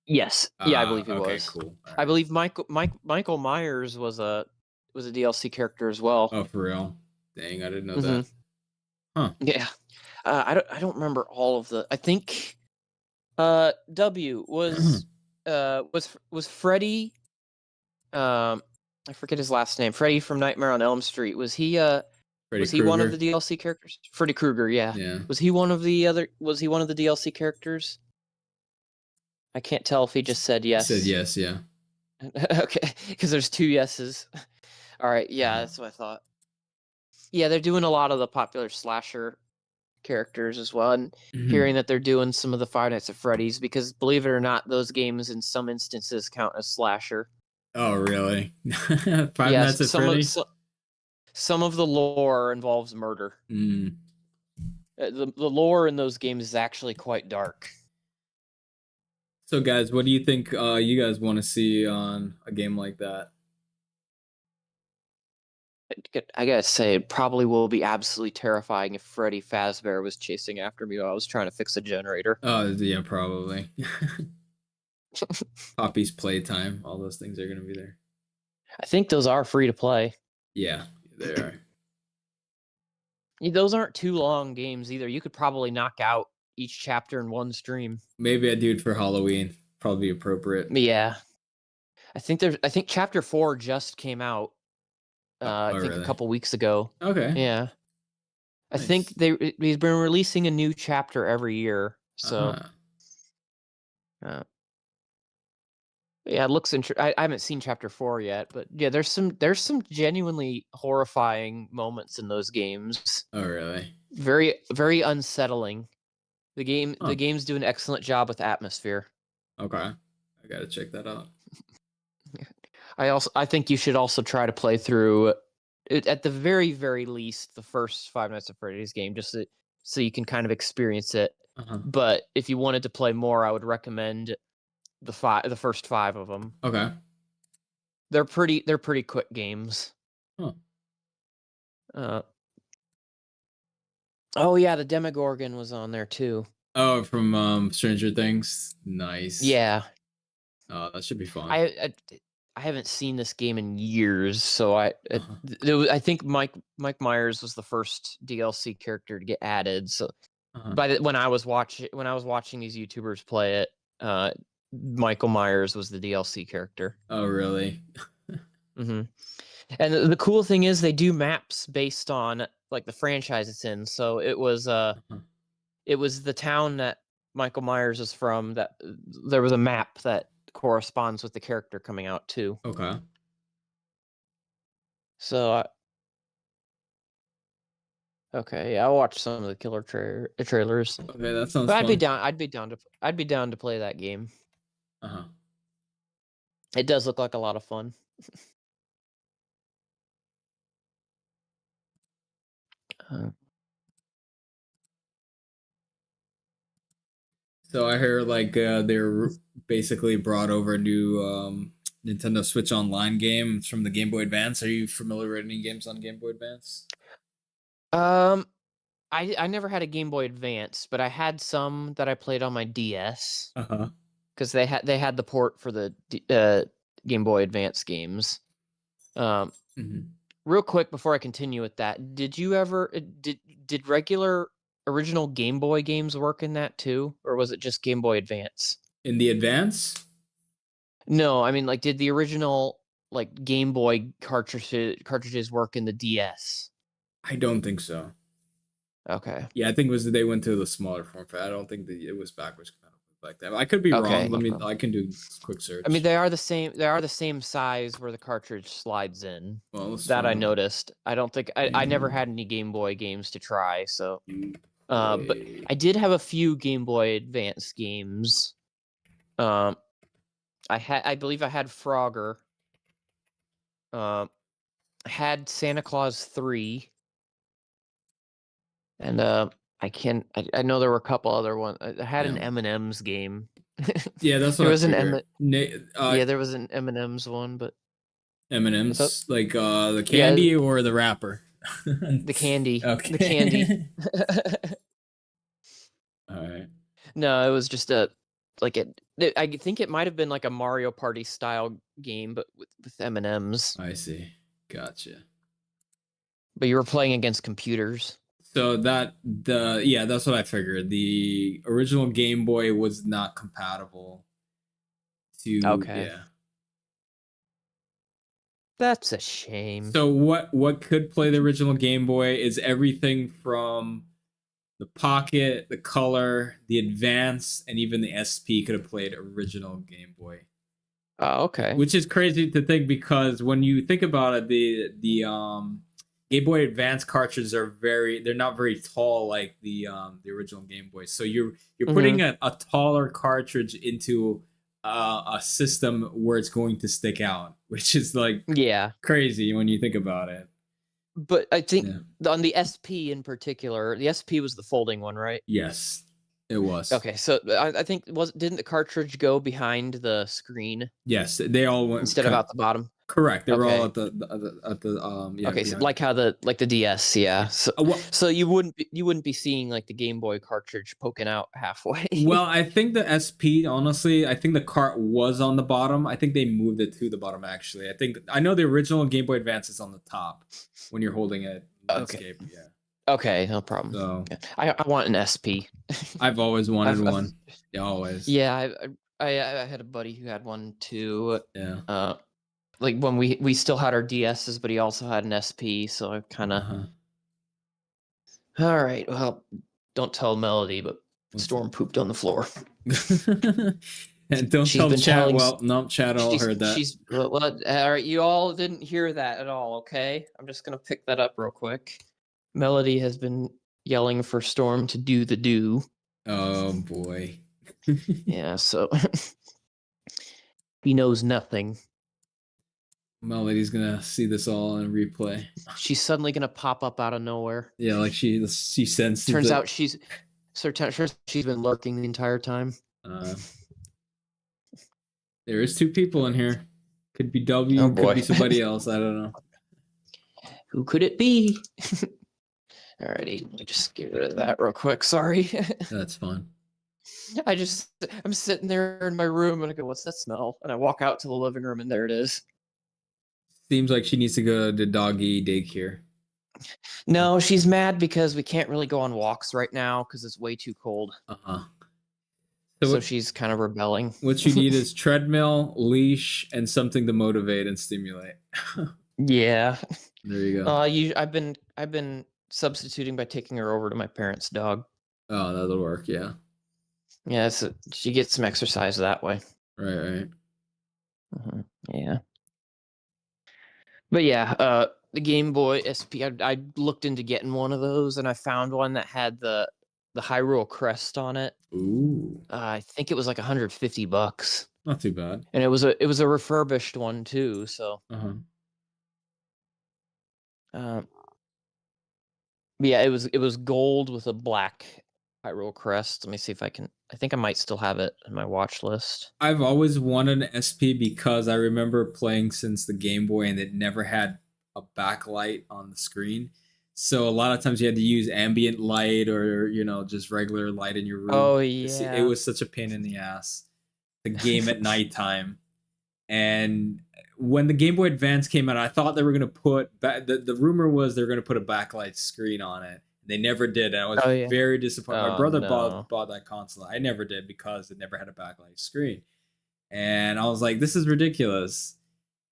Yes, yeah, I believe he Okay. was. Cool. All I right. believe Michael Myers was a DLC character as well. Oh, for real. Dang, I didn't know Hmm. that. Huh. Yeah, I don't remember all of the. I think W was Freddy. Um, I forget his last name. Freddy from Nightmare on Elm Street. Freddy Was he one of the Krueger. DLC characters? Freddy Krueger, yeah. Yeah. Was he one of the DLC characters? I can't tell if he just said He said yes. yes. Yeah. Okay, because there's two yeses. All right, yeah, Uh-huh. that's what I thought. Yeah, they're doing a lot of the popular slasher characters as well, and Mhm. hearing that they're doing some of the Five Nights at Freddy's, because believe it or not, those games in some instances count as slasher. Oh, really? Five Yes, Nights at Freddy? some of the lore involves murder. Mm. The lore in those games is actually quite dark. So, guys, what do you think you guys want to see on a game like that? I gotta say, it probably will be absolutely terrifying if Freddy Fazbear was chasing after me while I was trying to fix a generator. Oh, yeah, probably. Poppy's Playtime. All those things are going to be there. I think those are free to play. Yeah, they are. Those aren't too long games either. You could probably knock out each chapter in one stream. Maybe I do it for Halloween. Probably appropriate. Yeah, I think chapter 4 just came out. I think a really? couple weeks ago. Okay. Yeah, I think Nice. he's been releasing a new chapter every year. So, Uh-huh. yeah, it looks interesting. I haven't seen chapter 4 yet, but yeah, there's some genuinely horrifying moments in those games. Oh, really? Very very unsettling. The Huh. games do an excellent job with atmosphere. Okay. I gotta check that out. I think you should also try to play through it, at the very very least, the first Five Nights at Freddy's game, just so you can kind of experience it. Uh-huh. But if you wanted to play more, I would recommend the first 5 of them. Okay. They're pretty quick games. Huh. Oh yeah, the Demogorgon was on there too. Oh, from Stranger Things. Nice. Yeah, Oh, that should be fun. I haven't seen this game in years, so Uh-huh. I think Mike Myers was the first DLC character to get added. So Uh-huh. when I was watching these YouTubers play it, Michael Myers was the DLC character. Oh, really? Hmm. And the cool thing is they do maps based on like the franchise it's in. So it was Uh-huh. the town that Michael Myers is from. That there was a map that corresponds with the character coming out too. Okay. So okay, yeah, I'll watch some of the killer trailers. Okay, that sounds But fun. I'd be down to play that game. Uh-huh. It does look like a lot of fun. Uh, So I heard like they're basically brought over a new Nintendo Switch Online game. It's from the Game Boy Advance. Are you familiar with any games on Game Boy Advance? um, I never had a Game Boy Advance, but I had some that I played on my DS Uh-huh. because they had the port for the Game Boy Advance games. Mm-hmm. Real quick before I continue with that, did you ever did regular original Game Boy games work in that too, or was it just Game Boy Advance? In the Advance? No, I mean, like, did the original like Game Boy cartridges work in the DS? I don't think so. Okay. Yeah, I think it was they went to the smaller form factor. I don't think it was backwards compatible like that. I could be Okay, wrong. no problem. I can do a quick I mean, search. they are the same. They are the same size where the cartridge slides in. Well, let's That I find noticed. I don't think I never Game had any Game Boy games to try. So, but Boy. I did have a few Game Boy Advance games. I believe I had Frogger. I had Santa Claus 3, and I know there were a couple other ones. I had an Yeah. M&M's game. Yeah, that's what There I was an figured. yeah, there was an M&M's one, but so M&M's, like the yeah, candy or the wrapper? the candy, Okay. the candy. All right. No, it was just I think it might have been like a Mario Party style game, but with M&Ms. I see. Gotcha. But you were playing against computers. So that's what I figured. The original Game Boy was not compatible to Okay, that's a shame. So what could play the original Game Boy is everything from the Pocket, the Color, the Advance, and even the SP could have played original Game Boy. Oh, okay. Which is crazy to think because when you think about it, the Game Boy Advance cartridges they're not very tall like the original Game Boy. So you're putting a taller cartridge into a system where it's going to stick out, which is like Yeah. crazy when you think about it. But I think on the SP in particular, the SP was the folding one, right? Yes, it was. Okay, so I think didn't the cartridge go behind the screen? Yes, they all went Instead of out the bottom. Correct. They were all Okay. at the yeah. Okay, so Behind. like the DS, yeah. So, so you wouldn't be seeing like the Game Boy cartridge poking out halfway. Well, I think the SP, honestly, I think the cart was on the bottom. I think they moved it to the bottom. Actually, I know the original Game Boy Advance is on the top when you're holding it. Okay. Yeah. Okay, no problem. So I want an SP. I've always wanted I've one. Yeah, always. yeah, I had a buddy who had one too. Yeah. Like when we still had our DSs, but he also had an SP, so I kind of. Uh-huh. All right, well, don't tell Melody, but What's Storm pooped on the floor. that? And don't She's tell been chat. telling. Well, no, chat all heard that. She's well, all right. You all didn't hear that at all, okay? I'm just gonna pick that up real quick. Melody has been yelling for Storm to do the do. Oh boy. Yeah, so he knows nothing. Melody's gonna see this all in replay. She's suddenly gonna pop up out of nowhere. Yeah, like she senses Turns it. out she's been lurking the entire time. There is 2 people in here. Could be W, Oh boy. could be somebody else. I don't know. Who could it be? Alrighty, let me just get rid of that real quick. Sorry. That's fine. I'm sitting there in my room and I go, "What's that smell?" And I walk out to the living room and there it is. Seems like she needs to go to doggy daycare. No, she's mad because we can't really go on walks right now because it's way too cold. Uh-huh. So she's kind of rebelling. What you need is treadmill, leash, and something to motivate and stimulate. Yeah. There you go. I've been substituting by taking her over to my parents' dog. Oh, that'll work. Yeah. Yeah, she gets some exercise that way. Right. Yeah. But yeah, the Game Boy SP. I looked into getting one of those, and I found one that had the Hyrule crest on it. Ooh. I think it was like $150, Not too bad. and it was a refurbished one too. So. Yeah, it was gold with a black Hyrule crest. Let me see if I can. I think I might still have it in my watch list. I've always wanted an SP because I remember playing since the Game Boy and it never had a backlight on the screen. So a lot of times you had to use ambient light or just regular light in your room. Oh yeah, it was such a pain in the ass. The game at nighttime, and when the Game Boy Advance came out, I thought they were going to put the rumor was they were going to put a backlight screen on it. They never did, and I was very disappointed. My brother bought that console. I never did because it never had a backlight screen, and I was like, "This is ridiculous."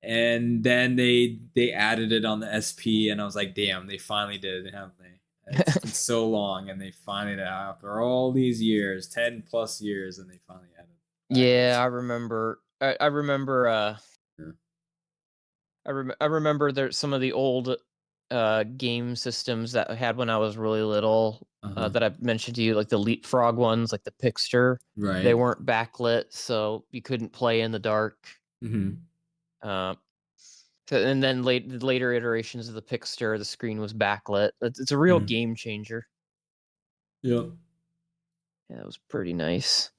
And then they added it on the SP, and I was like, "Damn, they finally did it, haven't they?" It's been so long, and they finally did it after all these years, 10+ years, and they finally added it. Yeah, I remember. I remember. Yeah. I remember there's some of the old game systems that I had when I was really little that I mentioned to you, like the Leapfrog ones, like the Pixter. Right. They weren't backlit, so you couldn't play in the dark. And then later iterations of the Pixter, the screen was backlit. It's a real game changer. Yep. Yeah, it was pretty nice.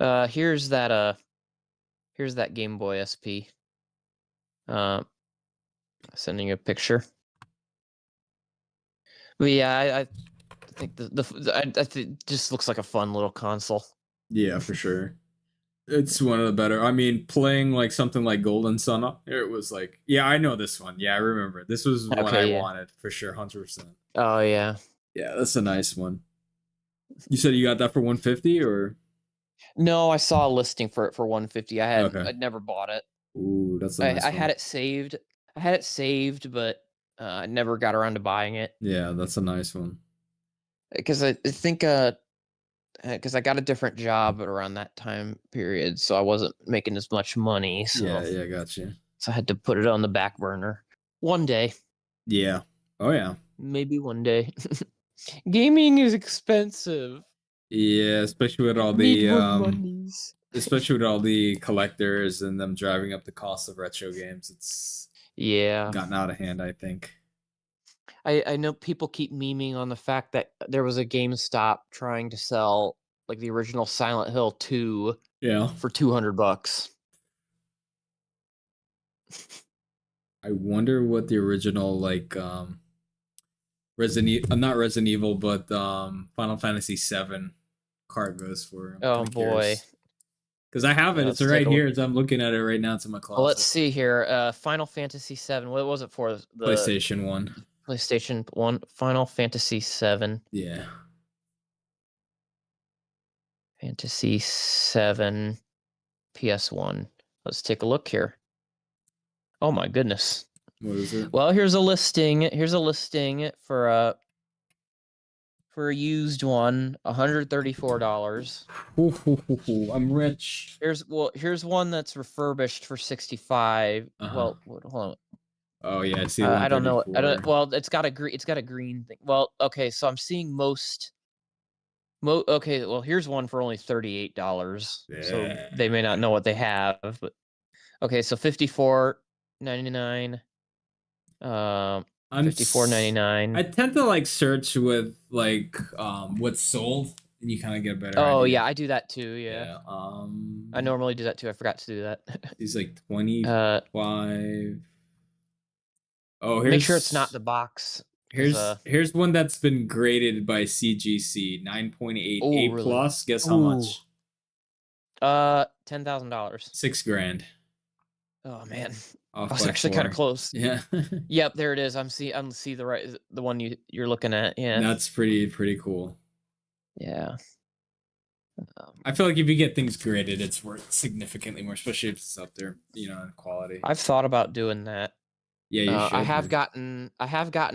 Here's that Game Boy SP. Sending you a picture. But yeah, I think I think it just looks like a fun little console. Yeah, for sure. It's one of the better. I mean, playing like something like Golden Sun up there, it was like, yeah, I know this one. Yeah, I remember. This was one I wanted for sure, 100%. Oh yeah. Yeah, that's a nice one. You said you got that for 150 or? No, I saw a listing for it for 150. I'd never bought it. Ooh, that's a nice I one. had it saved. But I never got around to buying it. Yeah, that's a nice one. Because I think because I got a different job around that time period, so I wasn't making as much money. So yeah, gotcha. So I had to put it on the back burner. One day. Yeah. Oh yeah. Maybe one day. Gaming is expensive. Yeah, especially with all especially with all the collectors and them driving up the cost of retro games. It's gotten out of hand, I think. I know people keep memeing on the fact that there was a GameStop trying to sell like the original Silent Hill 2 for $200. I wonder what the original like not Resident Evil, but Final Fantasy 7 card goes for. Oh boy. Because I have it. It's right here. I'm looking at it right now. It's in my closet. Well, let's see here. Final Fantasy 7. What was it for? The PlayStation 1. PlayStation 1. Final Fantasy 7. Yeah. Fantasy 7 PS1. Let's take a look here. Oh my goodness. What is it? Well, here's a listing. Here's a listing for a used one, $134. I'm rich. Here's one that's refurbished for 65. Well, hold on. Oh yeah, I see I don't know. 134. Well, it's got a green thing. Well, okay, so I'm seeing okay, well, here's one for only $38. So Yeah. they may not know what they have, but okay, so $54.99. I'm $54.99. I tend to like search with like what's sold, and you kind of get a better Oh idea. yeah, I do that too. Yeah. I normally do that too. I forgot to do that. He's like 25. Oh, Make sure it's not the box. here's one that's been graded by CGC 9.8 Oh, A really? plus. Guess how much? $10,000. $6,000. Oh man, Off I was by actually kind 4. of close. Yeah. Yep, there it is. I'm see the one you're looking at. Yeah. That's pretty cool. Yeah. I feel like if you get things graded, it's worth significantly more, especially if it's up there, in quality. I've thought about doing that. Yeah, you should. I have gotten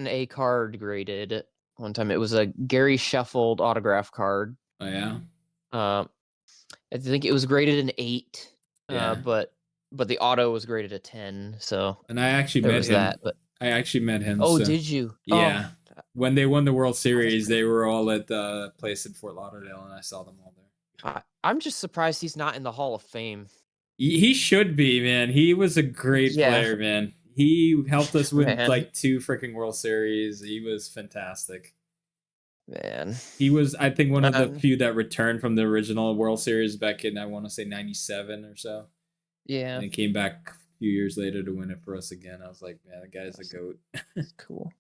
a card graded one time. It was a Gary Sheffield autograph card. Oh yeah. I think it was graded an 8. Yeah. But the auto was graded a 10. So And I actually there met was him. that. But I actually met him. oh, so- did you? Yeah. Oh, When they won the World Series, they were all at the place in Fort Lauderdale, and I saw them all there. I'm just surprised he's not in the Hall of Fame. He should be, man. He was a great player, man. He helped us win like 2 freaking World Series. He was fantastic. Man. He was, I think, one of the few that returned from the original World Series back in, I want to say, 97 or so. Yeah. And he came back a few years later to win it for us again. I was like, man, the guy's a goat. Cool.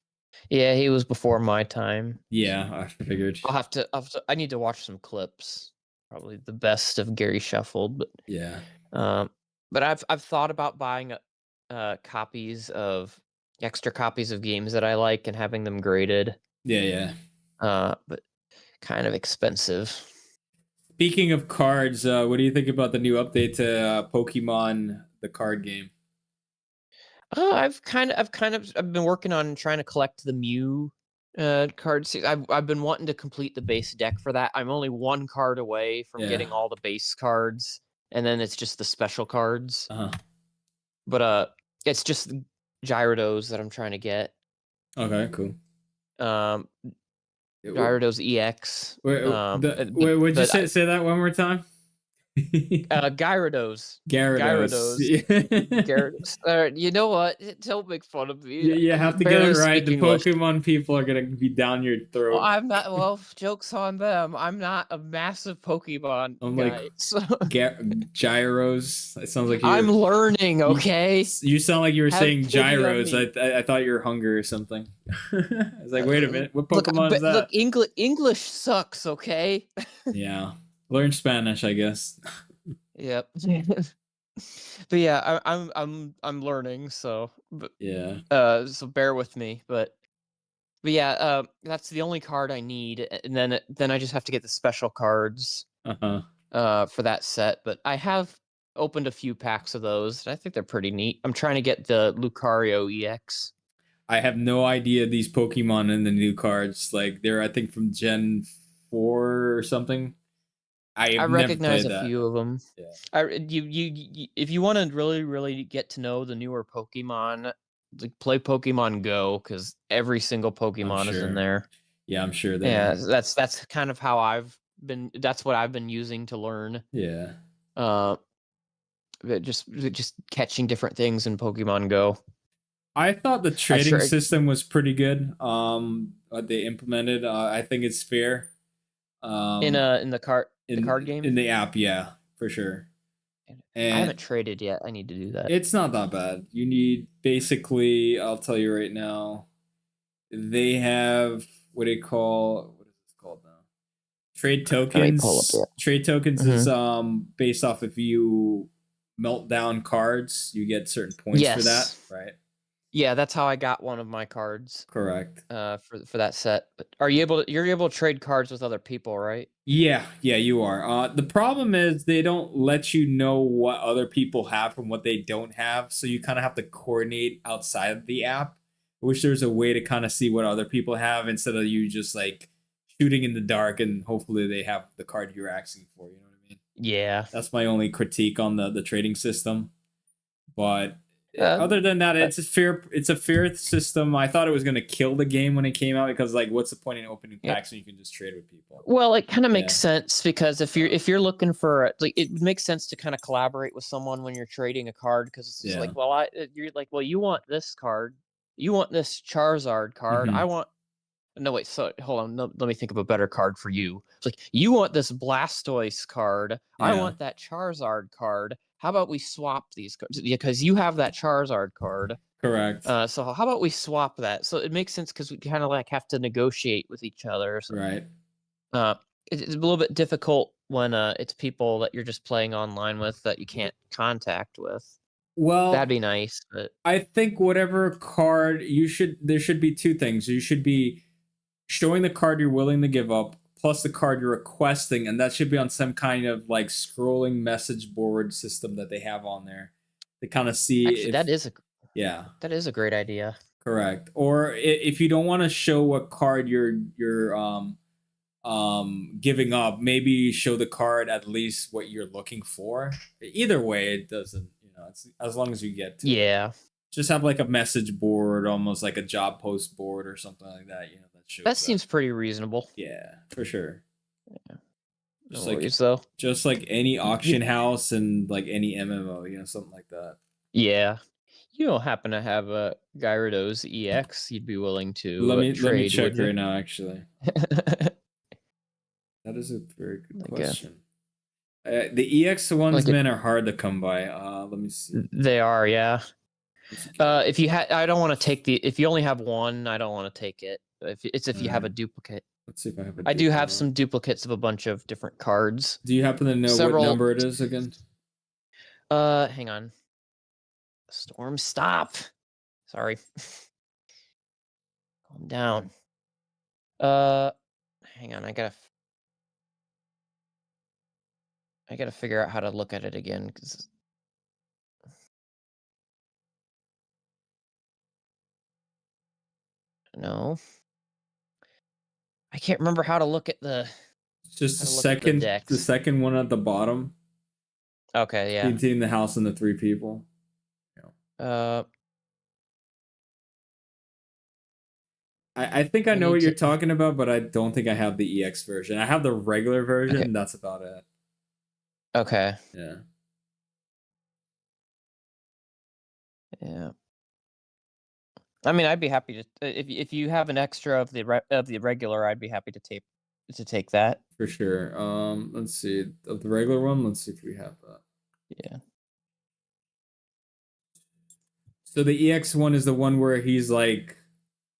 Yeah, he was before my time. Yeah, I figured. I need to watch some clips. Probably the best of Gary Sheffield, but yeah. But I've thought about buying extra copies of games that I like and having them graded. Yeah. But kind of expensive. Speaking of cards, what do you think about the new update to Pokemon, the card game? I've been working on trying to collect the Mew cards. I've been wanting to complete the base deck for that. I'm only 1 card away from getting all the base cards, and then it's just the special cards. But it's just Gyarados that I'm trying to get. Okay, cool. Gyarados EX. Wait, would you say that one more time? Gyarados. Gyarados. You know what? Don't make fun of me. You have to get it right. The Pokemon people are gonna be down your throat. Well, I'm not. Well, jokes on them. I'm not a massive Pokemon guy. Like gyros. It sounds like I'm learning. Okay. You sound like you were saying gyros. I thought you were hungry or something. I was like, wait a minute. What Pokemon is that? Look, English sucks. Okay. Yeah. Learn Spanish, I guess. Yep. But yeah, I'm learning, so yeah. So bear with me, but yeah, that's the only card I need, and then I just have to get the special cards for that set. But I have opened a few packs of those, and I think they're pretty neat. I'm trying to get the Lucario EX. I have no idea these Pokemon in the new cards. Like they're, I think, from Gen 4 or something. I recognize a few of them. Yeah. You if you want to really get to know the newer Pokemon, like play Pokemon Go, because every single Pokemon is in there. Yeah, I'm sure. That's kind of how that's what I've been using to learn. Yeah. Just catching different things in Pokemon Go. I thought the trading system was pretty good. What they implemented, I think it's fair. In the card game? In the app, yeah, for sure. And I haven't traded yet. I need to do that. It's not that bad. You need basically, I'll tell you right now, they have what is this called now? Trade tokens. Trade tokens is based off if you melt down cards, you get certain points for that, right? Yeah, that's how I got one of my cards. Correct. For that set. But you're able to trade cards with other people, right? Yeah, you are. The problem is they don't let you know what other people have from what they don't have, so you kind of have to coordinate outside of the app. I wish there's a way to kind of see what other people have instead of you just like shooting in the dark and hopefully they have the card you're asking for. You know what I mean? Yeah. That's my only critique on the trading system. But Uh, other than that, uh, it's a fair system. I thought it was gonna kill the game when it came out because like, what's the point in opening yeah. packs when you can just trade with people? Well, it kind of makes Yeah, sense because if you're looking for like it makes sense to kind of collaborate with someone when you're trading a card because it's just like, yeah. well, you're like, well, you want this card, you want this Charizard card, I Hmm. want. No, wait. So hold on. No, let me think of a better card for you. It's like you want this Blastoise card. I Yeah, want that Charizard card. How about we swap these cards? Because you have that Charizard card. correct. So how about we swap that? So it makes sense because we kind of like have to negotiate with each other. So Right. uh, it's a little bit difficult when it's people that you're just playing online with that you can't contact with. That'd Well, be nice, but I think whatever card there should be two things. You should be showing the card you're willing to give up, plus the card you're requesting, and that should be on some kind of like scrolling message board system that they have on there to kind of see actually, if, yeah, that is a great idea. correct. Or if you don't want to show what card you're giving up, maybe show the card at least what you're looking for. Either way, it doesn't, it's as long as you get to it. Yeah, Just have like a message board, almost like a job post board or something like that, that that shows that. seems pretty reasonable. Yeah, for sure. Yeah, no Just like worries though. just like any You, auction house and like any MMO, something like that. yeah, you don't happen to have a Gyarados EX you'd be willing Let to me trade, check would you? right now. Actually, that is a very good like question. The EX ones, like a, man, are hard to come by. Let me see. they are, yeah. Let's see Gyarados. If you had, I don't want to take the. If you only have one, I don't want to take it. If All you have right, a duplicate, let's see if I have a I do have duplo. some duplicates of a bunch of different cards. Do you happen to know what Several. number it is again? Hang on. Storm, stop. Sorry. Calm down. Uh, hang on. I gotta figure out how to look at it again. Cause no, I can't remember how to look at It's just how to look at the the decks. second one at the bottom. Okay, yeah. Team the house and the three people. Yeah. Uh, I think I I know need what you're to. talking about, but I don't think I have the EX version. I have the regular Okay. version. That's about it. Okay. Yeah. Yeah. I mean, I'd be happy to if you have an extra of of the regular, I'd be happy to take that. For sure. Let's see. Of the regular one, let's see if we have that. Yeah. So the EX one is the one where he's like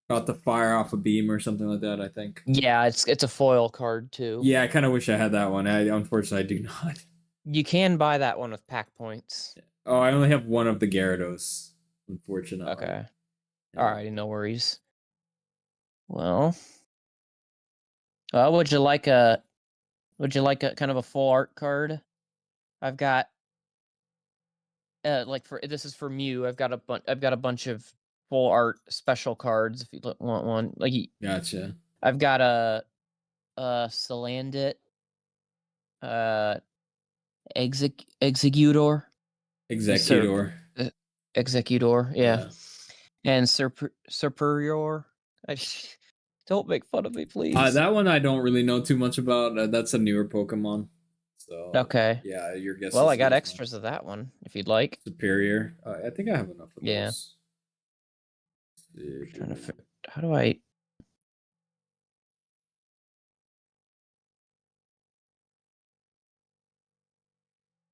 about to fire off a beam or something like that, I think. Yeah, it's a foil card too. Yeah, I kind of wish I had that one. I unfortunately I do not. You can buy that one with pack points. Oh, I only have one of the Gyarados, unfortunately. Okay. Yeah. Alrighty, no worries. Well, would you like a kind of a full art card? I've got like for this is for Mew. I've got a bunch of full art special cards if you want one. Like Gotcha. I've got a Salandit, uh Executor, Sur Executor. uh, Executor, yeah, Yeah. and Superior. I don't make fun of me, please. That one I don't really know too much about. That's a newer Pokemon. So Okay. yeah, your guess Well, is I as good got as mine. extras of that one if you'd like. Superior. I think I have enough of Yeah. those. Trying to how do I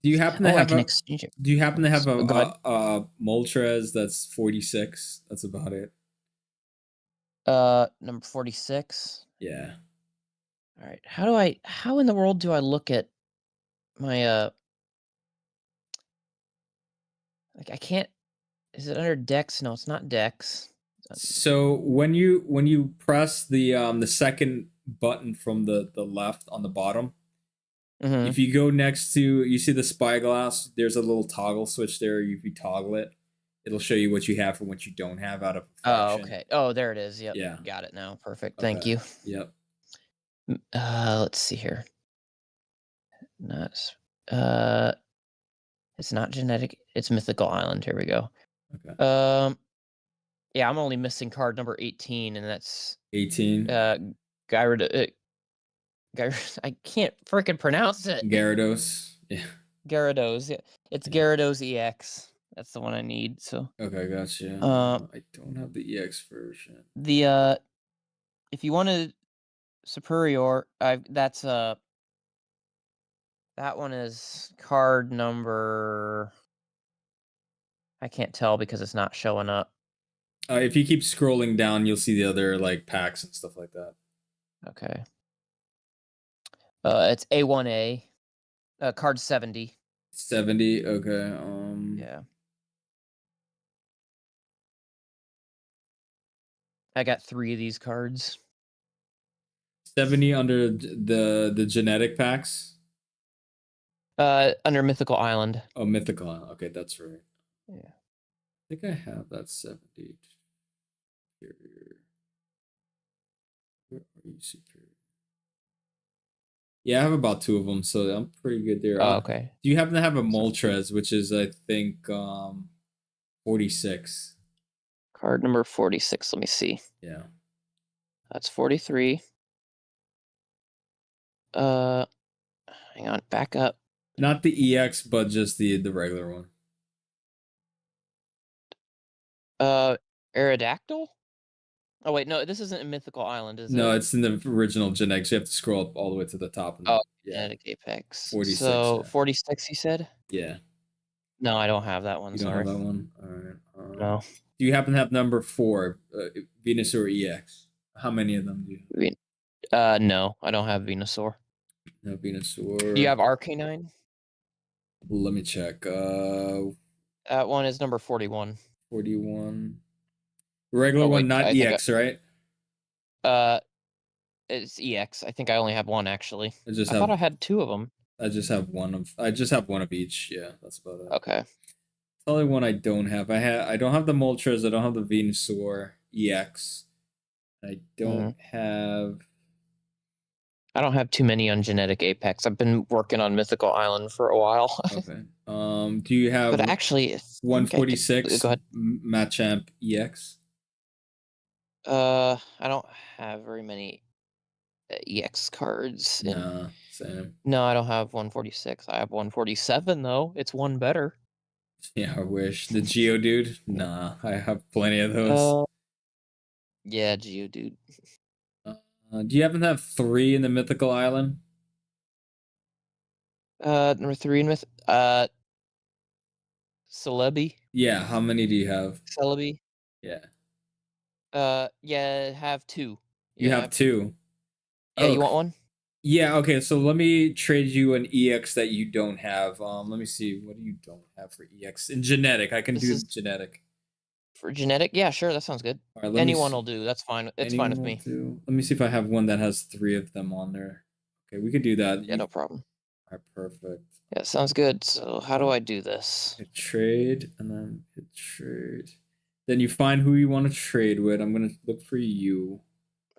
Do you happen to Oh, I have can a exchange it. Do you happen to have Go ahead. a Moltres that's 46? That's about it. Number 46. Yeah. All right. How in the world do I look at my like I can't Is it under Dex? No, it's not Dex. So when you press the second button from the left on the bottom, Mm-hmm. if you go next to, you see the spyglass, there's a little toggle switch there. If you toggle it, it'll show you what you have and what you don't have out of Oh, faction. okay. Oh, there it is. Yep. Yeah. Got it now. Perfect. Thank Okay. you. Yep. Let's see here. Not it's not genetic. It's Mythical Island. Here we go. Okay. Yeah, I'm only missing card number 18, and that's 18. Gyarados. I can't freaking pronounce it. Gyarados. Yeah. Gyarados. Yeah, it's Yeah. Gyarados EX. That's the one I need. So. Okay, gotcha. I don't have the EX version. The if you wanted Superior, that's that one is card number. I can't tell because it's not showing up. If you keep scrolling down, you'll see the other like packs and stuff like that. Okay. It's A1A. Card 70. 70. Okay. Yeah. I got 3 of these cards. 70 under the genetic packs. Under Mythical Island. Oh, mythical. Okay, that's right. Yeah. I think I have that 70. Superior. Where are you, superior? Yeah, I have about 2 of them, so I'm pretty good there. Oh, okay. Do you happen to have a Moltres, which is I think 46? Card number 46. Let me see. Yeah. That's 43. Hang on. Back up. Not the EX, but just the regular one. Aerodactyl? Oh wait, no, this isn't a Mythical Island, is No, it? it's in the original genetics. You have to scroll up all the way to the top. Oh, Yeah, Genetic Apex. 46. So Yeah. 46, you said? Yeah. No, I don't have that one. You don't Sorry. have that one. All right. No. Do you happen to have number 4, Venusaur EX? How many of them do you have? No, I don't have Venusaur. No Venusaur. Do you have Arcanine? Let me check. That one is number 41. 41. Regular Oh, one, wait, not I think EX, right? It's EX. I think I only have one actually. I just I have thought I had 2 of them. I just have one of each. Yeah, that's about it. Okay. It's the only one I don't have. I don't have the Moltres. I don't have the Venusaur EX. I don't have. I don't have too many on Genetic Apex. I've been working on Mythical Island for a while. Okay. Do you have But actually, I think 146 go ahead. Machamp EX? I don't have very many EX cards. Nah, same. No, I don't have 146. I have 147 though. It's one better. Yeah, I wish. The Geodude? Nah, I have plenty of those. Yeah, Geodude. Do you happen to have 3 in the Mythical Island? Number 3 in Celebi. Yeah, how many do you have? Celebi. Yeah. Yeah, have 2. You Yeah, have 2. Yeah, you Oh, want one? yeah, okay, so let me trade you an EX that you don't have. Let me see. What do you don't have for EX? In genetic, I can This do is genetic. for genetic. Yeah, sure, that sounds good. All right, let me Anyone see. will do. That's fine. It's fine Anyone with will me. do. Let me see if I have one that has 3 of them on there. Okay, we could do that. Yeah, no problem. All right, perfect. Yeah, sounds good. So how do I do this? Hit trade and then hit trade. Then you find who you want to trade with. I'm gonna look for you.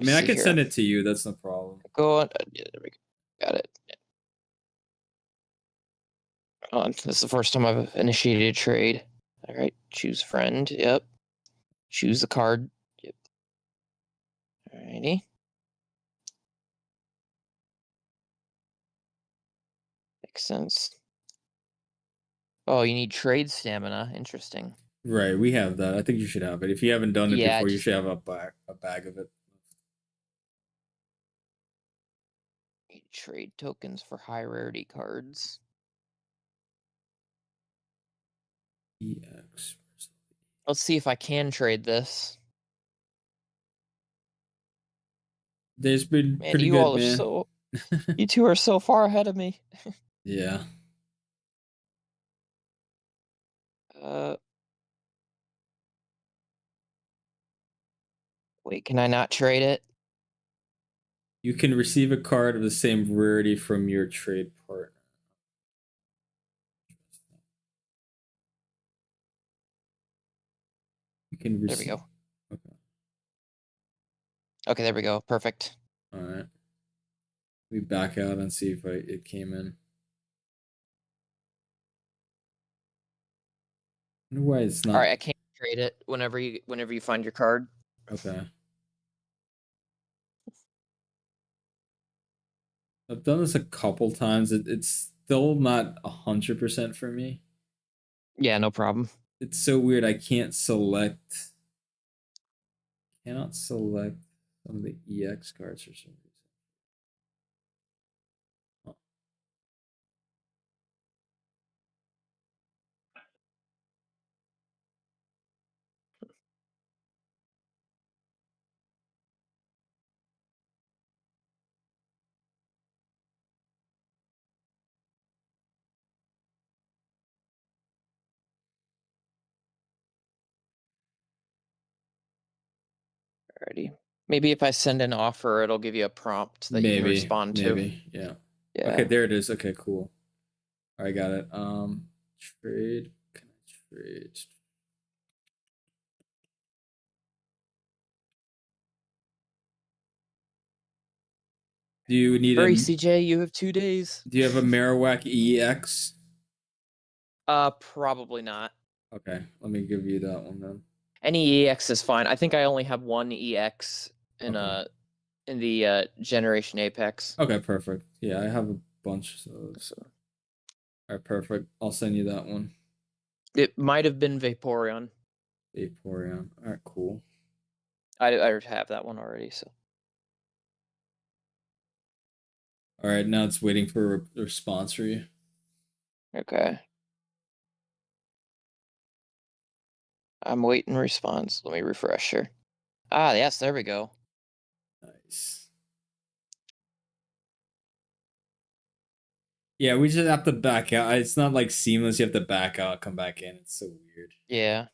I mean, I can send it to you. That's no problem. Go on. Yeah, there we go. Got it. This is the first time I've initiated a trade. All right, choose friend. Yep. Choose the card. Yep. Alrighty. Makes sense. Oh, you need trade stamina. Interesting. Right, we have that. I think you should have it. If you haven't done it Yeah, before, you should have a bag of it. Need trade tokens for high rarity cards. EX. Let's see if I can trade this. There's been Man, pretty you good, all are man. you two are so far ahead of me. Yeah. Wait, can I not trade it? You can receive a card of the same rarity from your trade partner. You can There we receive. go. Okay. Okay, there we go. Perfect. All right. Let me back out and see if it came in. I wonder why it's All not. right, I can't trade it whenever you find your card. Okay. I've done this a couple times. It's still not 100% for me. Yeah, no problem. It's so weird. I can't select. Cannot select some of the EX cards for some reason. Oh. Alrighty. Maybe if I send an offer, it'll give you a prompt that you can respond to. Yeah. Yeah. Okay, there it is. Okay, cool. All right, got it. Trade. Can I trade? Do you need Hurry, CJ, you have 2 days. Do you have a Marowak EX? Probably not. Okay, let me give you that one then. Any EX is fine. I think I only have one EX in Okay. in the Generation Apex. Okay, perfect. Yeah, I have a bunch of those. So All right, perfect. I'll send you that one. it might have been Vaporeon. Vaporeon. All right, cool. I have that one already. So All right, now it's waiting for a response for you. okay. I'm waiting response. Let me refresh here. Ah, yes, there we go. Nice. Yeah, we just have to back out. It's not like seamless. You have to back out, come back in. It's so weird. Yeah.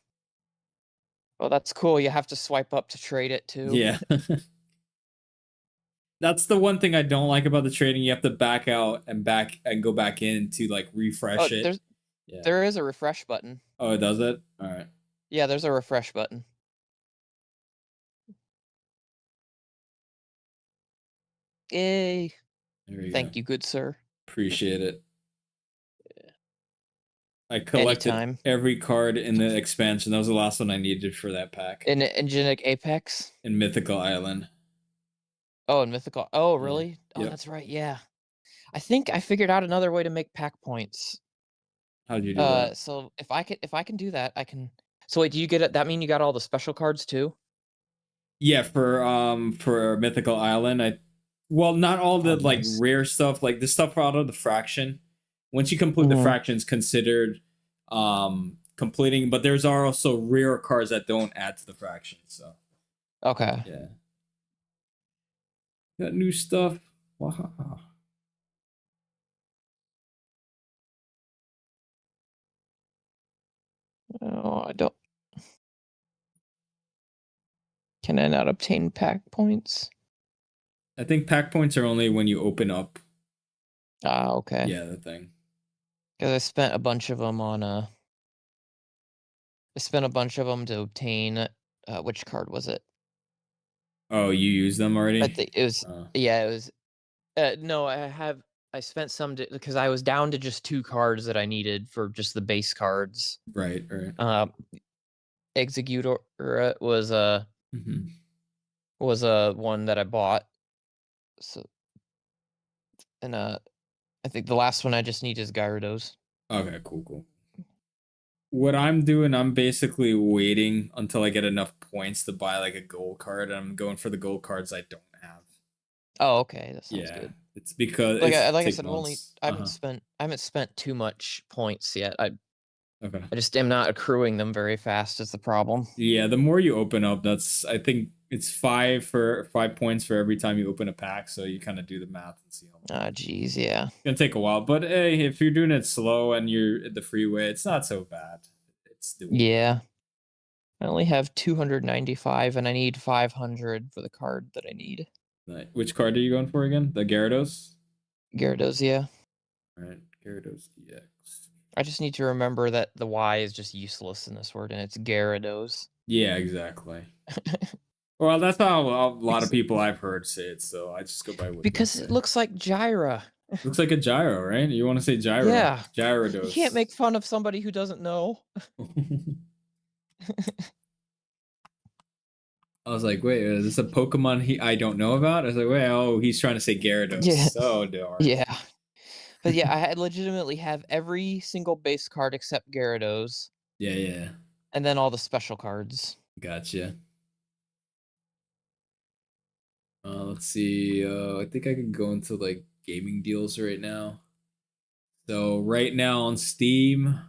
Well, that's cool. You have to swipe up to trade it too. Yeah. That's the one thing I don't like about the trading. You have to back out and go back in to like refresh it. Yeah. There is a refresh button. Oh, it does it? All right. Yeah, there's a refresh button. Yay. There we go. Thank you, good sir. Appreciate it. I collected Anytime. every card in the expansion. That was the last one I needed for that pack. In Engenic Apex? In Mythical Island. Oh, in Mythical. Oh, Yeah. really? Oh, Yep. that's right. Yeah. I think I figured out another way to make pack points. How'd you do that? So if I can do that, I can. So wait, do you get it? That mean you got all the special cards too? Yeah, for Mythical Island, not all Oh, the like nice. rare stuff, like the stuff out of the fraction. Once you complete the Mhm. fractions considered completing, but there's also rare cards that don't add to the fraction, so Okay. yeah. Got new stuff. Wow. Oh, I don't. Can I not obtain pack points? I think pack points are only when you open up. Ah, okay. Yeah, the thing. Because I spent a bunch of them on I spent a bunch of them to obtain. Which card was it? Oh, you use them already? I think it was. Yeah, it was. No, I spent some because I was down to just 2 cards that I needed for just the base cards. Right, right. Executor was Mm-hmm. one that I bought. So and I think the last one I just need is Gyarados. Okay, cool. What I'm doing, I'm basically waiting until I get enough points to buy like a gold card, and I'm going for the gold cards I don't have. Oh, okay, that sounds Yeah, good. it's because Like it's I take said, months. I haven't spent too much points yet. Okay. I just am not accruing them very fast is the problem. Yeah, the more you open up, I think it's 5 points for every time you open a pack. So you kind of do the math and see how much. Ah, geez, yeah. It's gonna take a while, but hey, if you're doing it slow and you're at the freeway, it's not so bad. It's doable. Yeah. I only have 295, and I need 500 for the card that I need. Which card are you going for again? The Gyarados? Gyarados, yeah. All right, Gyarados EX. I just need to remember that the Y is just useless in this word, and it's Gyarados. Yeah, exactly. Well, that's how a lot of people I've heard say it, so I just go by what Because they say. it looks like Gyra. Looks like a gyro, right? You want to say gyro? Yeah. Gyarados. You can't make fun of somebody who doesn't know. I was like, wait, is this a Pokemon I don't know about? I was like, wait, oh, he's trying to say Gyarados. Yeah. So darn. Yeah. But yeah, I legitimately have every single base card except Gyarados. Yeah, yeah. And then all the special cards. Gotcha. Let's see. I think I can go into like gaming deals right now. So right now on Steam,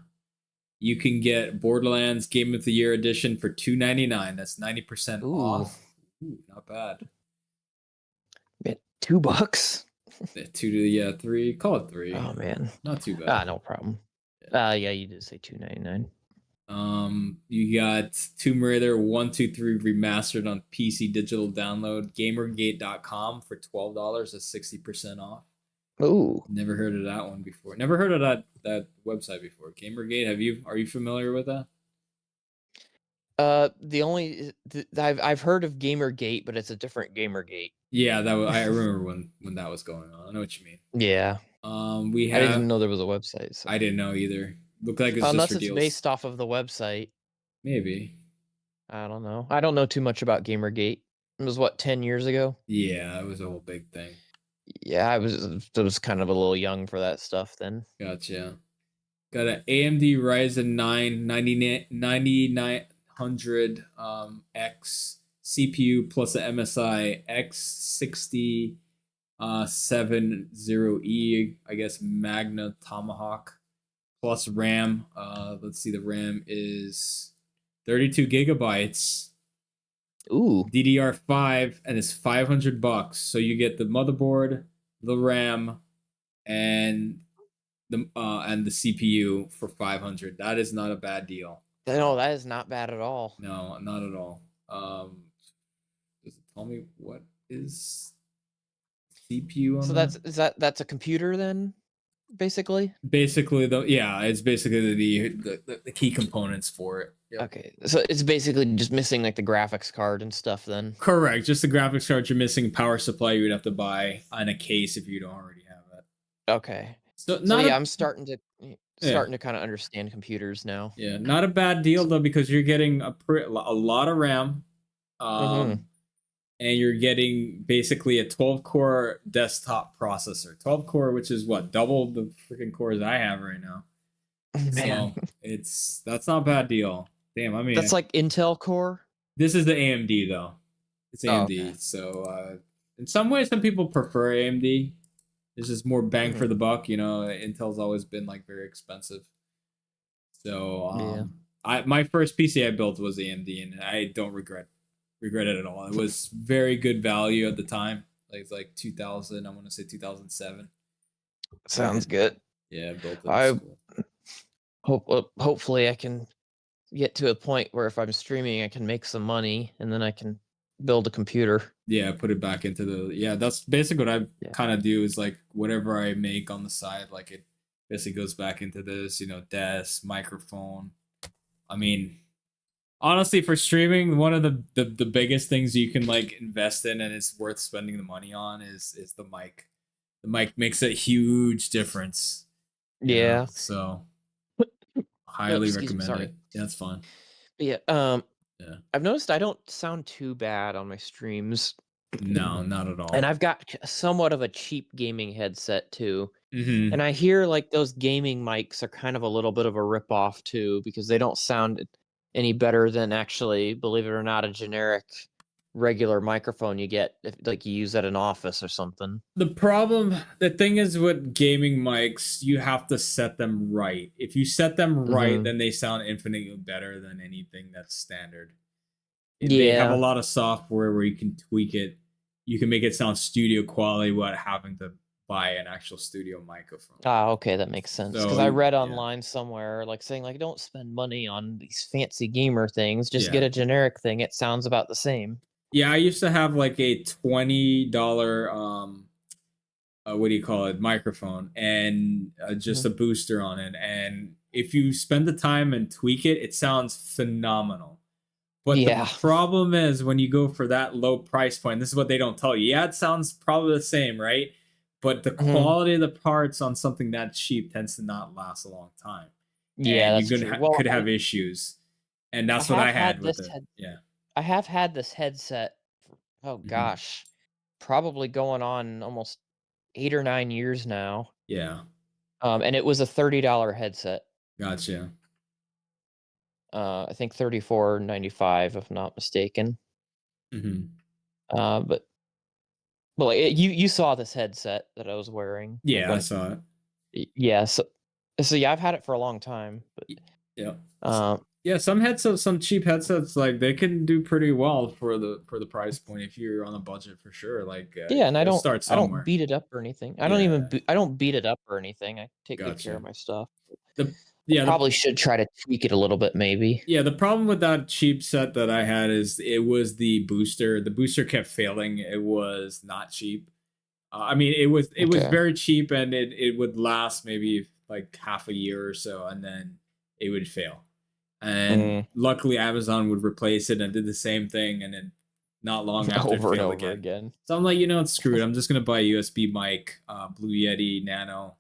you can get Borderlands Game of the Year edition for $2.99. That's 90% off. Ooh, not bad. $2? Three. Call it three. Oh man, not too bad. No problem. Yeah, you did say $2.99. You got Tomb Raider 1, 2, 3 remastered on PC digital download. Gamergate.com for $12. That's 60% off. Ooh, never heard of that one before. Never heard of that website before. Gamergate. Are you familiar with that? I've heard of Gamergate, but it's a different Gamergate. Yeah, I remember when that was going on. I know what you mean. Yeah. I didn't even know there was a website. So. I didn't know either. Looked like it's unless just for it's deals. based off of the website. Maybe. I don't know. I don't know too much about Gamergate. It was 10 years ago? Yeah, it was a whole big thing. Yeah, I was kind of a little young for that stuff then. Gotcha. Got an AMD Ryzen 9 9900 X CPU plus a MSI X60 70E, I guess Magna Tomahawk plus RAM. Let's see, the RAM is 32 gigabytes. Ooh. DDR5, and it's $500. So you get the motherboard, the RAM, and the CPU for $500. That is not a bad deal. No, that is not bad at all. No, not at all. Does it tell me what is CPU on so that? That's a computer then, basically? Basically, it's basically the key components for it. Yep. Okay, so it's basically just missing like the graphics card and stuff then. Correct, just the graphics card. You're missing power supply. You would have to buy on a case if you don't already have it. Okay. So I'm starting to kind of understand computers now. Yeah, not a bad deal though, because you're getting a lot of RAM, and you're getting basically a 12-core desktop processor. 12-core, which is what, double the freaking cores I have right now. Man. So that's not a bad deal. Damn, I mean, that's like Intel Core. This is the AMD though. It's AMD. Okay. So in some ways, some people prefer AMD. There's just more bang for the buck. You know, Intel's always been like very expensive. So my first PC I built was AMD, and I don't regret it at all. It was very good value at the time. Like it's like 2000. I want to say 2007. Sounds good. Yeah, built it. Hopefully I can get to a point where if I'm streaming, I can make some money, and then I can build a computer. Yeah, put it back into that's basically what I kind of do, is like whatever I make on the side, like it basically goes back into this, desk, microphone. I mean, honestly, for streaming, one of the biggest things you can like invest in, and it's worth spending the money on, is the mic. The mic makes a huge difference. Yeah. So highly recommend it. Yeah, that's fine. Yeah. I've noticed I don't sound too bad on my streams. No, not at all. And I've got somewhat of a cheap gaming headset too. Mm-hmm. And I hear like those gaming mics are kind of a little bit of a ripoff too, because they don't sound any better than actually, believe it or not, a generic regular microphone you get if like you use at an office or something. The thing is with gaming mics, you have to set them right. If you set them right, then they sound infinitely better than anything that's standard. They have a lot of software where you can tweak it. You can make it sound studio quality without having to buy an actual studio microphone. Ah, okay, that makes sense. Because So I read yeah, online somewhere, like, saying, like, "Don't spend money on these fancy gamer things, just get yeah. a generic thing, it sounds about the same." Yeah, I used to have like a $20 what do you call it, microphone, and just Mhm. a booster on it. And if you spend the time and tweak it, it sounds phenomenal. But the Yeah. problem is when you go for that low price point, this is what they don't tell you. Yeah, it sounds probably the same, right? But the Mhm. quality of the parts on something that cheap tends to not last a long time, Yeah, and you that's true. could Well, have issues, and I that's what I have had had with this it. Yeah. I have had this headset for, oh Hmm. gosh, probably going on almost 8 or 9 years now, Yeah. and it was a $30 headset. Gotcha. I think 34.95 if not mistaken. Hmm. But like, you saw this headset that I was wearing, like, Yeah, I when saw it. yeah, so yeah, I've had it for a long time, but, Yeah. um Yeah, some headsets, some cheap headsets, like they can do pretty well for the price point if you're on a budget for sure. Like yeah, and you gotta start I don't somewhere. beat it up or anything. Yeah, I don't beat it up or anything. I take good care gotcha. of my stuff. The I yeah the probably should try to tweak it a little bit maybe. yeah the problem with that cheap set that I had is it was the booster. The booster kept failing. It was not cheap. I mean, it was Okay. very cheap, and it would last maybe like half a year or so, and then it would fail. And Mm. luckily, Amazon would replace it and did the same thing, and then not long after it Over and failed over again. again. So I'm like, screw it. I'm just gonna buy a USB mic, Blue Yeti Nano,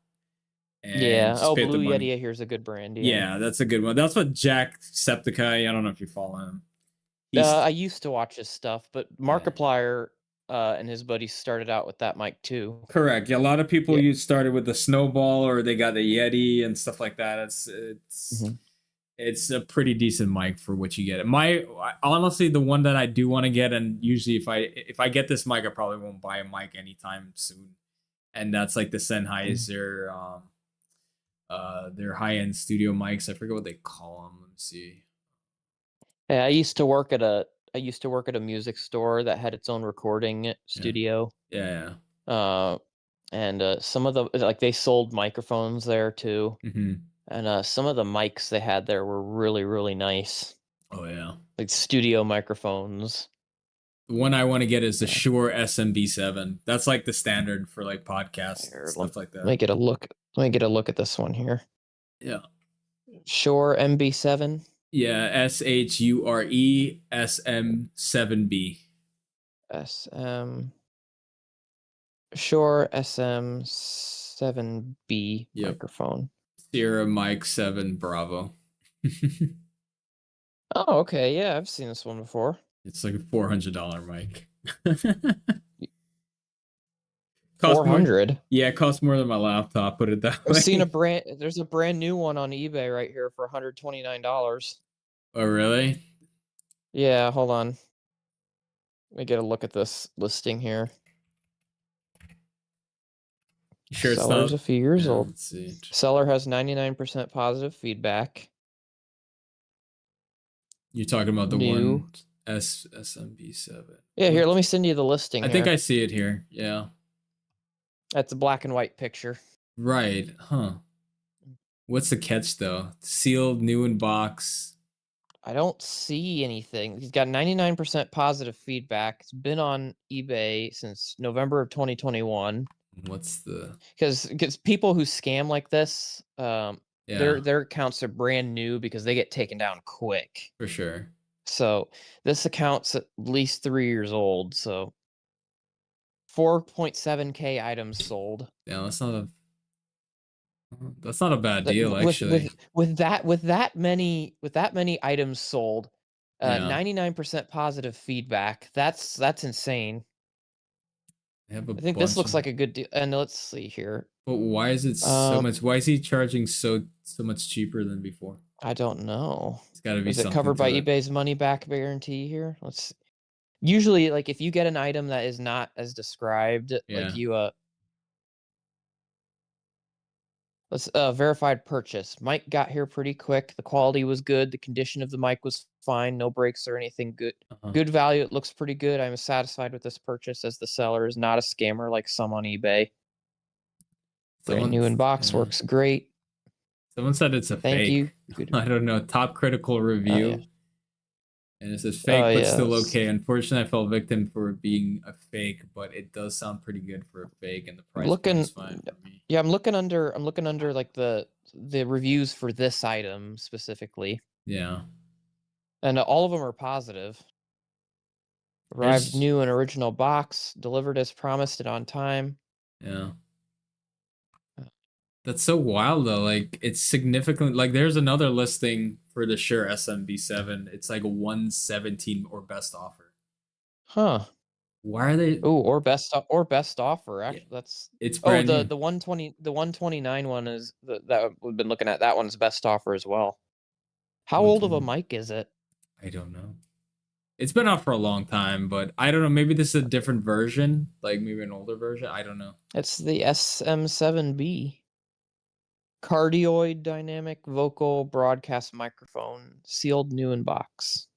and Yeah. just Oh, pay the Blue money. Yeti, here's a good brand, yeah. Yeah, that's a good one. That's what Jack Septiceye. I don't know if you follow him. He's I used to watch his stuff, but yeah. Markiplier, and his buddies started out with that mic too. Correct. Yeah, a lot of people Yeah. you started with the snowball or they got the Yeti and stuff like that. Mhm. It's a pretty decent mic for what you get. Honestly, the one that I do want to get, and usually if I get this mic, I probably won't buy a mic anytime soon. And that's like the Mm. Sennheiser, their high end studio mics. I forget what they call them. Let me see. Yeah, I used to work at a music store that had its own recording Yeah, studio. yeah, Uh, and some of the like they sold microphones there too. yeah. Hmm. And some of the mics they had there were really, really nice. Oh yeah. Like studio microphones. The one I want to get is the Uh, Shure SMB7. That's like the standard for like podcasts Here, stuff like let me that. get a look. Let me get a look at this one here. Yeah. Shure MB7. Yeah, SHURE SM7B. SM Shure SM7B Yep. microphone. Sierra Mike 7 Bravo. Oh, okay. Yeah, I've seen this one before. It's like a $400 mic. Cost more. 400. Yeah, it costs more than my laptop, put it that I've seen way. there's a brand new one on eBay right here for $129. Oh, really? Yeah, hold on. Let me get a look at this listing here. You sure it's Seller's not? a few years Yeah, old. let's see. Seller has 99% positive feedback. You're talking about the New. one SMB7. Yeah, here, let me send you the listing I think here. I see it here. Yeah. That's a black and white picture. Right. Huh. What's the catch though? Sealed, new in box. I don't see anything. He's got 99% positive feedback. It's been on eBay since November of 2021. What's the Because people who scam like this, yeah, their accounts are brand new because they get taken down quick. for sure. So this account's at least 3 years old. So 4.7K items sold. Yeah, that's not a bad Like, deal actually. with that many items sold, Yeah. 99% positive feedback. That's insane. They have a I think this bunch looks of like a good deal. And let's see here. but why is it so Um, much why is he charging so much cheaper than before? I don't know. It's gotta be Is it something covered by to it. eBay's money back guarantee here? Let's usually like if you get an item that is not as described, like Yeah. you let's verified purchase. Mic got here pretty quick. The quality was good. The condition of the mic was fine. No breaks or anything. Uh-huh. Good value. It looks pretty good. I'm satisfied with this purchase as the seller is not a scammer like some on eBay. Brand new in box, yeah. works great. Someone said it's a Thank fake. you. Good. I don't know. Top critical Oh yeah. review. And it says Oh fake, but yeah. still okay. Unfortunately, I fell victim for it being a fake, but it does sound pretty good for a fake, and the I'm price point is looking. fine for me. Yeah, I'm looking under. I'm looking under like the reviews for this item specifically, Yeah. and all of them are positive. Arrived There's new and original box, delivered as promised and on time. yeah. That's so wild though. Like it's significant. Like there's another listing for the Shure SMB7. It's like a 117 or best offer. Huh. Why are they? Oh, or best offer. Yeah, Actually, that's it's oh brand new. the 129 one is that we've been looking at. That one's best offer as well. How old of a 120. mic is it? I don't know. It's been out for a long time, but I don't know. Maybe this is a different version, like maybe an older version. I don't know. It's the SM7B. Cardioid dynamic vocal broadcast microphone, sealed new in box.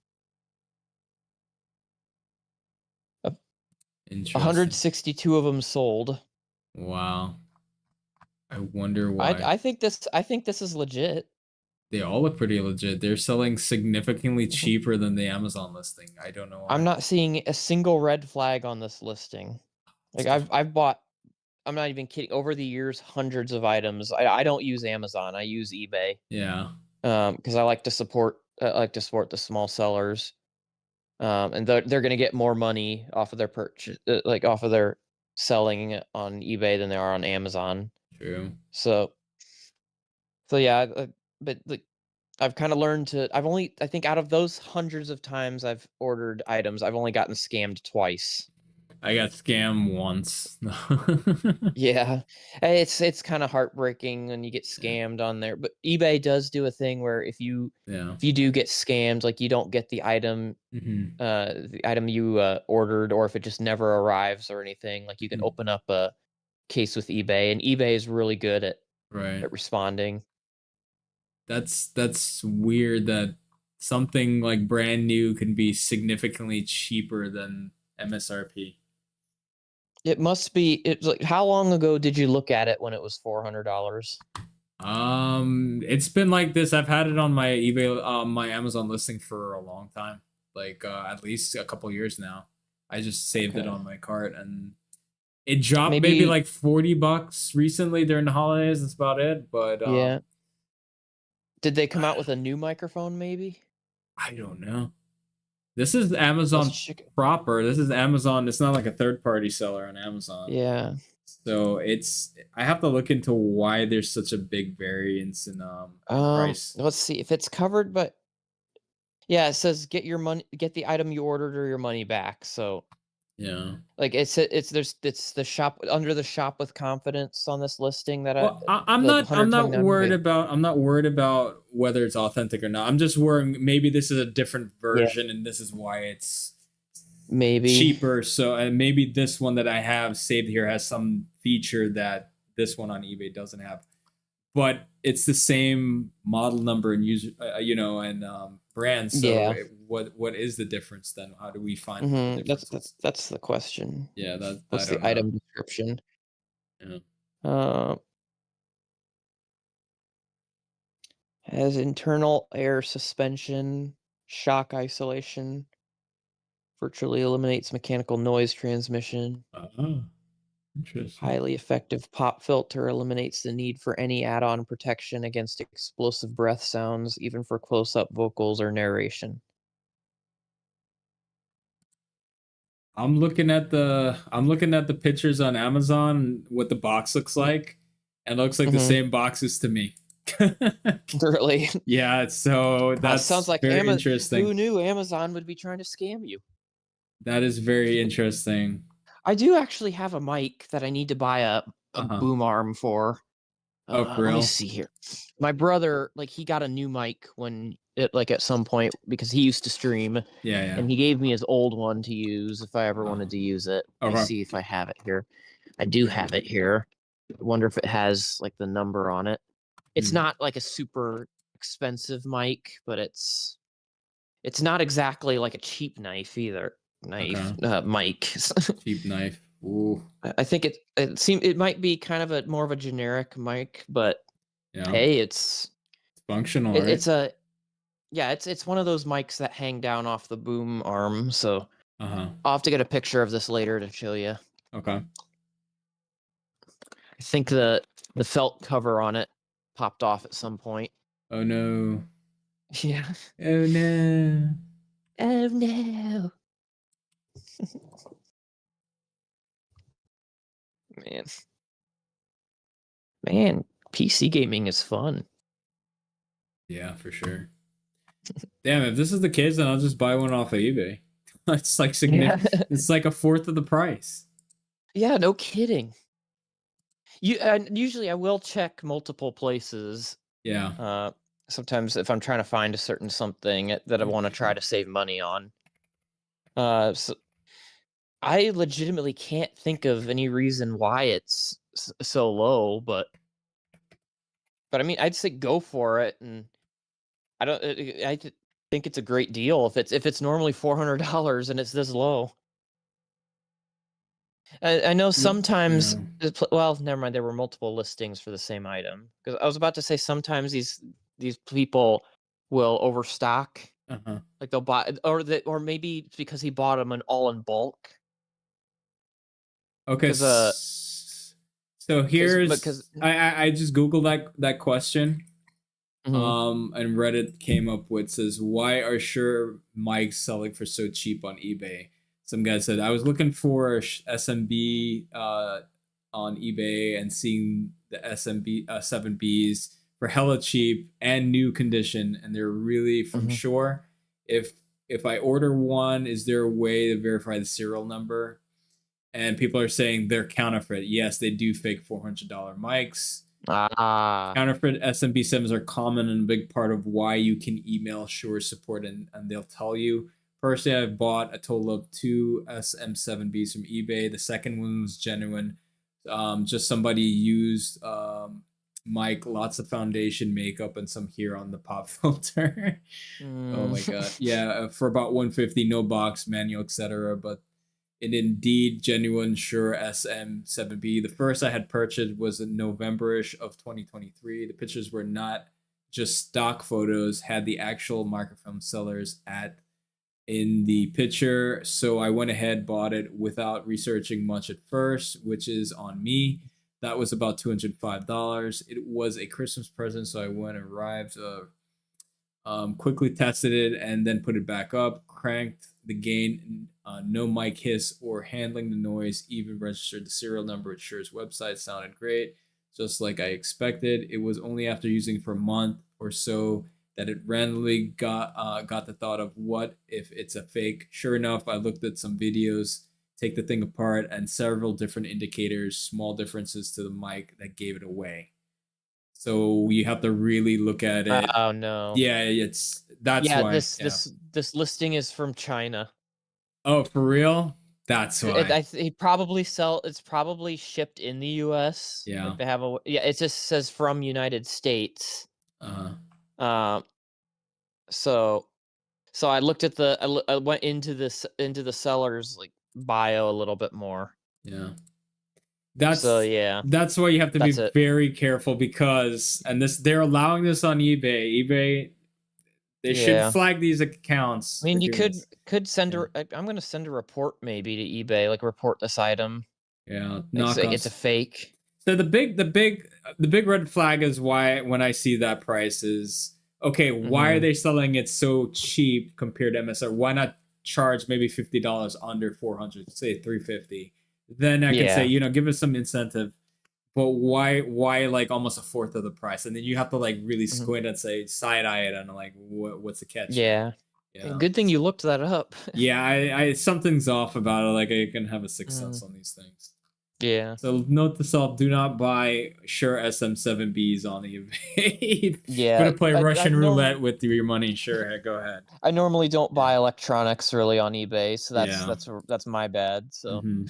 Interesting. 162 of them sold. Wow. I wonder I why. I think this I think this is legit. They all look pretty legit. They're selling significantly Mhm. cheaper than the Amazon listing. I don't know I'm why. not seeing a single red flag on this listing. It's Like different. I've bought, I'm not even kidding, over the years hundreds of items. I don't use Amazon. I use eBay. Yeah. Because I like to support the small sellers. And they're gonna get more money off of their purchase, like off of their selling it on eBay than they are on Amazon. True. So yeah, but like I've kind of learned to. I think out of those hundreds of times I've ordered items, I've only gotten scammed twice. I got scammed once. Yeah, it's kind of heartbreaking when you get Yeah. scammed on there. But eBay does do a thing where Yeah. if you do get scammed, like you don't get Hmm. the item you ordered, or if it just never arrives or anything, like you can open up a case with eBay, and eBay is really good Right. at responding. That's weird that something like brand new can be significantly cheaper than MSRP. It must be. It's like, how long ago did you look at it when it was $400? It's been like this. I've had it on my eBay, my Amazon listing for a long time, like at least a couple years now. I just saved it Okay, on my cart, and it dropped maybe maybe. like $40 recently during the holidays. That's about it. But Yeah. Did they come out with a new microphone? Maybe. I don't know. This is Let's Amazon check it. proper. This is Amazon. It's not like a third party seller on Amazon. Yeah. So it's I have to look into why there's such a big variance in price. Let's see if it's covered, but yeah, it says get the item you ordered or your money back. So Yeah. like it's the shop under the shop with confidence on this listing that Well, I'm the not 129 worried big. about whether it's authentic or not. I'm just worrying maybe this is a different Yeah, version and this is why it's maybe. cheaper. So and maybe this one that I have saved here has some feature that this one on eBay doesn't have. But it's the same model number and user, and brand. So Yeah. what is the difference then? How do we find what the That's difference is? that's the question. Yeah, that I What's the don't know. item description? Yeah. Uh, has internal air suspension, shock isolation, virtually eliminates mechanical noise transmission. Oh, interesting. Highly effective pop filter eliminates the need for any add-on protection against explosive breath sounds, even for close-up vocals or narration. I'm looking at the pictures on Amazon, what the box looks like, and it looks like the Mm-hmm. same boxes to me. Really? Yeah, so Sounds that's like very Who interesting. knew Amazon would be trying to scam you? That is very interesting. I do actually have a mic that I need to buy a Uh-huh. boom arm for. Oh, for Let me real? see here. My brother, like, he got a new mic when it, like, at some point, because he used to stream, Yeah, yeah. and he gave me his old one to use if I ever wanted to use it. Let me Okay. see if I have it here. I do have it here. I wonder if it has like the number on it. It's Hmm. not like a super expensive mic, but it's not exactly like a cheap knife either. Okay. Mic. Cheap knife. Ooh, I think it might be kind of a more of a generic mic, but yeah, hey, it's functional, right? it's a yeah, it's one of those mics that hang down off the boom arm. So Uh-huh. I'll have to get a picture of this later to show you. Okay. I think the felt cover on it popped off at some point. Oh no. Yeah. Oh no. Oh no. Man. Man, PC gaming is fun. Yeah, for sure. Damn, if this is the case, then I'll just buy one off of eBay. It's like Yeah. significant. It's like a fourth of the price. Yeah, no kidding. Usually I will check multiple places. Yeah. Uh, Sometimes if I'm trying to find a certain something that I want to try to save money on. So I legitimately can't think of any reason why it's so low, but I mean, I'd say go for it, and I don't. Think it's a great deal if it's normally $400 and it's this low. I know sometimes. Yeah. Well, never mind. There were multiple listings for the same item because I was about to say sometimes these people will overstock. Uh-huh. Like they'll buy, or maybe it's because he bought them all in bulk. Okay. Because So because here's I just googled that question. mhm. And Reddit came up with says, why are Shure mics selling for so cheap on eBay? Some guy said, I was looking for a SMB on eBay and seeing the SMB 7Bs for hella cheap and new condition, and they're really from Mhm. Shure. If I order one, is there a way to verify the serial number? And people are saying they're counterfeit. Yes, they do fake $400 mics. Ah. Counterfeit SMB sims are common and a big part of why you can email Shure support and they'll tell you. Personally, I've bought a total of 2 SM7Bs from eBay. The second one was genuine. Just somebody used mic, lots of foundation, makeup, and some here on the pop filter. Oh Mm. my god. Yeah, for about 150, no box, manual, etc. But an indeed genuine Shure SM7B. The first I had purchased was in November-ish of 2023. The pictures were not just stock photos, had the actual microfilm sellers at in the picture. So I went ahead, bought it without researching much at first, which is on me. That was about $205. It was a Christmas present, so I went and arrived quickly tested it and then put it back up, cranked the gain, no mic hiss or handling the noise, even registered the serial number at Shure's website. Sounded great, just like I expected. It was only after using for a month or so that it randomly got the thought of what if it's a fake. Sure enough, I looked at some videos, take the thing apart, and several different indicators, small differences to the mic that gave it away. So you have to really look at it. Oh no. Yeah, that's Yeah, why. this Yeah. this this listing is from China. Oh, for real? That's why. He probably it's probably shipped in the US. Yeah. Like they have yeah, it just says from United States. Uh-huh. Um so I looked at I went into the seller's like bio a little bit more. Yeah. So That's yeah, that's why you have to be that's it. very careful because and this they're allowing this on eBay. eBay they should Yeah. flag these I accounts for mean, you doing this. could send Yeah. I'm gonna send a report maybe to eBay, like report this item, Yeah. like saying it's a Knockoffs. fake. So the big red flag is why when I see that price is okay, why are Mhm. they selling it so cheap compared to MSR? Why not charge maybe $50 under 400, say 350? Then I can say, Yeah. give us some incentive. But why like almost a fourth of the price? And then you have to like really Mhm. squint and say side eye it and like what's the catch here? Yeah. Yeah. Good thing you looked that up. Yeah, I something's off about it. Like I can have a sixth sense Mm, on these things. yeah. So note to self: do not buy Shure SM7Bs on eBay. If you're Yeah. gonna play Russian roulette with your money, sure, go ahead. I normally don't Yeah, buy electronics really on eBay, so yeah, that's my bad. So hmm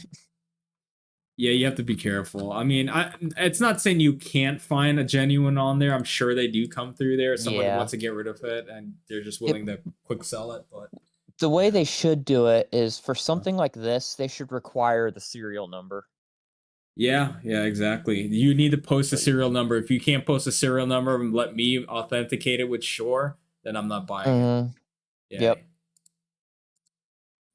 yeah. You have to be careful. I mean, it's not saying you can't find a genuine on there. I'm sure they do come through there. Somebody yeah. wants to get rid of it, and they're just It willing to quick sell it. But The way they should do it is for something like this, they should require the serial number. Yeah, yeah, exactly. You need to post a So you serial can. number. If you can't post a serial number and let me authenticate it with Sure, then I'm not buying it. Mhm. Yeah. Yep.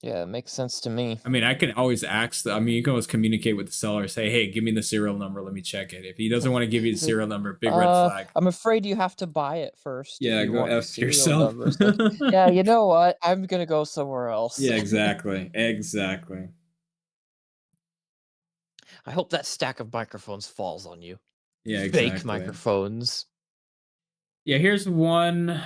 Yeah, it makes sense to me. I mean, I can always I mean, you can always communicate with the seller, say, hey, give me the serial number. Let me check it. If he doesn't want to give you the It's like, serial number, big red flag. I'm afraid you have to buy it first if Yeah, you go want the F serial yourself. number. It's like, yeah, you know what? I'm gonna go somewhere else. Yeah, exactly. Exactly. I hope that stack of microphones falls on you. Yeah, Fake exactly. microphones. Yeah, here's one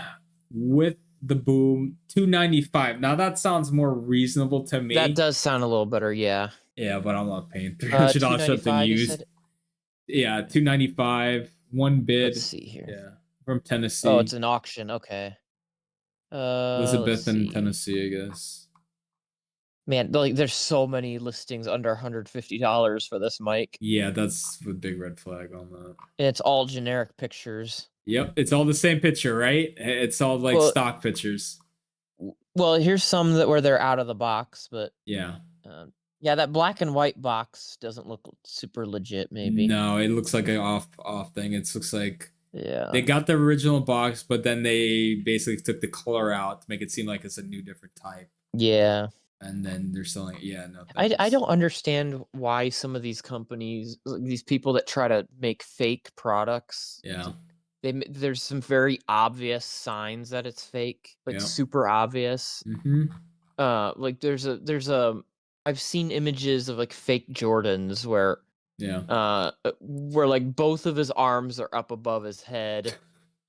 with the boom, 295. Now that sounds more reasonable to That me. does sound a little better, yeah. Yeah, but I'm not paying $300 for something 295 you used. said? Yeah, 295, one Let's bid. see here. Yeah, from Oh, it's Tennessee, an auction, okay. Let's Elizabethton, see. Tennessee, I guess. Man, like there's so many listings under $150 for this mic, Yeah, that's a big red flag on that. and it's all generic pictures. Yep, it's all the same picture, right? It's all like Well, stock pictures. well, here's some that where they're out of the box, but Yeah. yeah, that black and white box doesn't look super legit. Maybe. No, it looks like an off thing. It looks like they Yeah. got the original box, but then they basically took the color out to make it seem like it's a new different type. Yeah. And then they're selling it. Yeah, no I thanks. don't understand why some of these companies, like, these people that try to make fake products, Yeah. there's some very obvious signs that it's fake, like Yeah. super obvious. Mm-hmm. Like there's a I've seen images of like fake Jordans Yeah. where like both of his arms are up above his head.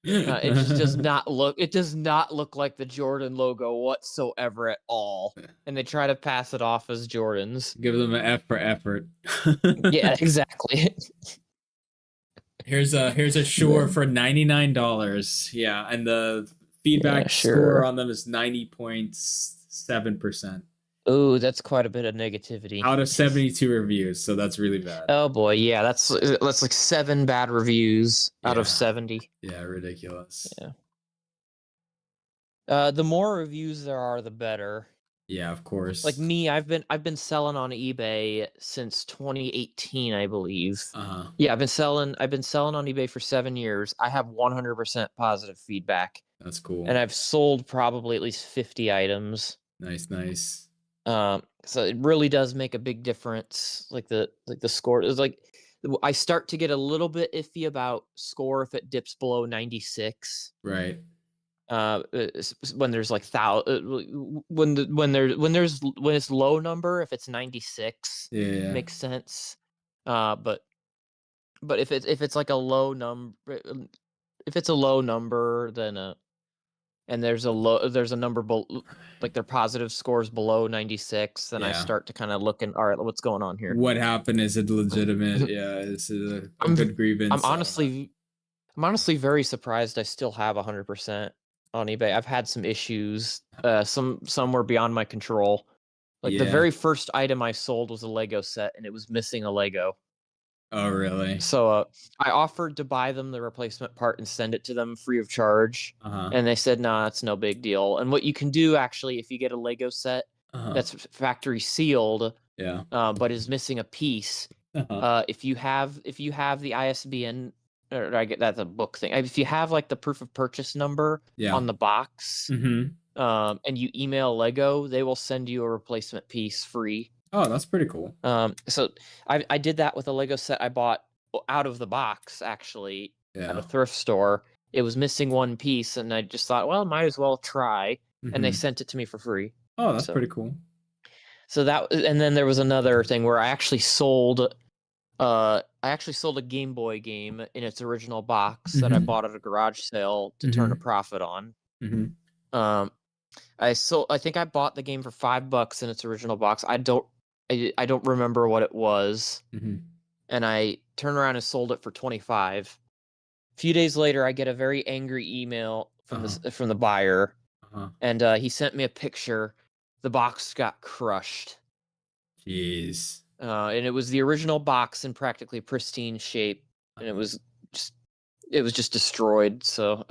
It just does not look. It does not look like the Jordan logo whatsoever at all. And they try to pass it off as Jordans. Give them an F for effort. Yeah, exactly. Here's a Shure for $99. Yeah, and the Yeah, feedback score sure. on them is 90.7% Ooh, that's quite a bit of negativity. out of 72 reviews. So that's really bad. Oh boy, yeah, that's like 7 bad reviews out of Yeah. 70. Yeah, ridiculous. Yeah. The more reviews there are, the better. Yeah, of Like course. me, I've been selling on eBay since 2018, I believe. Uh-huh. Yeah, I've been selling on eBay for 7 years. I have 100% positive feedback, That's cool. and I've sold probably at least 50 items. Nice, nice. So it really does make a big difference. Like the score is like I start to get a little bit iffy about score if it dips below 96. Right. When there's like when it's low number, if it's 96, Yeah, yeah. makes sense. But if it's like a low number, if it's a low number, then and there's a number like their positive scores below 96, then I Yeah. start to kind of look and all right, what's going on here? What happened? Is it legitimate? Yeah, is it a I'm good I'm grievance? I don't know. honestly very surprised I still have 100% on eBay. I've had some issues. Some were beyond my control. Like the Yeah. very first item I sold was a Lego set, and it was missing a Lego. Oh, really? So I offered to buy them the replacement part and send it to them free of charge, Uh-huh. and they said, "Nah, it's no big deal." And what you can do actually, if you get a Lego set Uh-huh. that's factory sealed, Yeah. but is missing a piece, Uh-huh. if you have the ISBN, or I get that's a book thing. If you have like the proof of purchase number Yeah. on the box, Mm-hmm. and you email Lego, they will send you a replacement piece free. Oh, that's pretty cool. So I did that with a Lego set I bought out of the box actually at a Yeah. thrift store. It was missing one piece, and I just thought, well, might as well try. And they Mm-hmm. sent it to me for free. Oh, that's So pretty cool. and then there was another thing where I actually sold a Game Boy game in its original box that I Mm-hmm. bought at a garage sale to turn a Mm-hmm. profit on. Mm-hmm. Um, I think I bought the game for $5 in its original box. I don't remember what it was, Mm-hmm. and I turned around and sold it for 25. A few days later, I get a very angry email from Uh-huh. the buyer, Uh-huh. and he sent me a picture. The box got crushed. Jeez. And it was the original box in practically pristine shape, and it Uh-huh. was just it was just destroyed. So,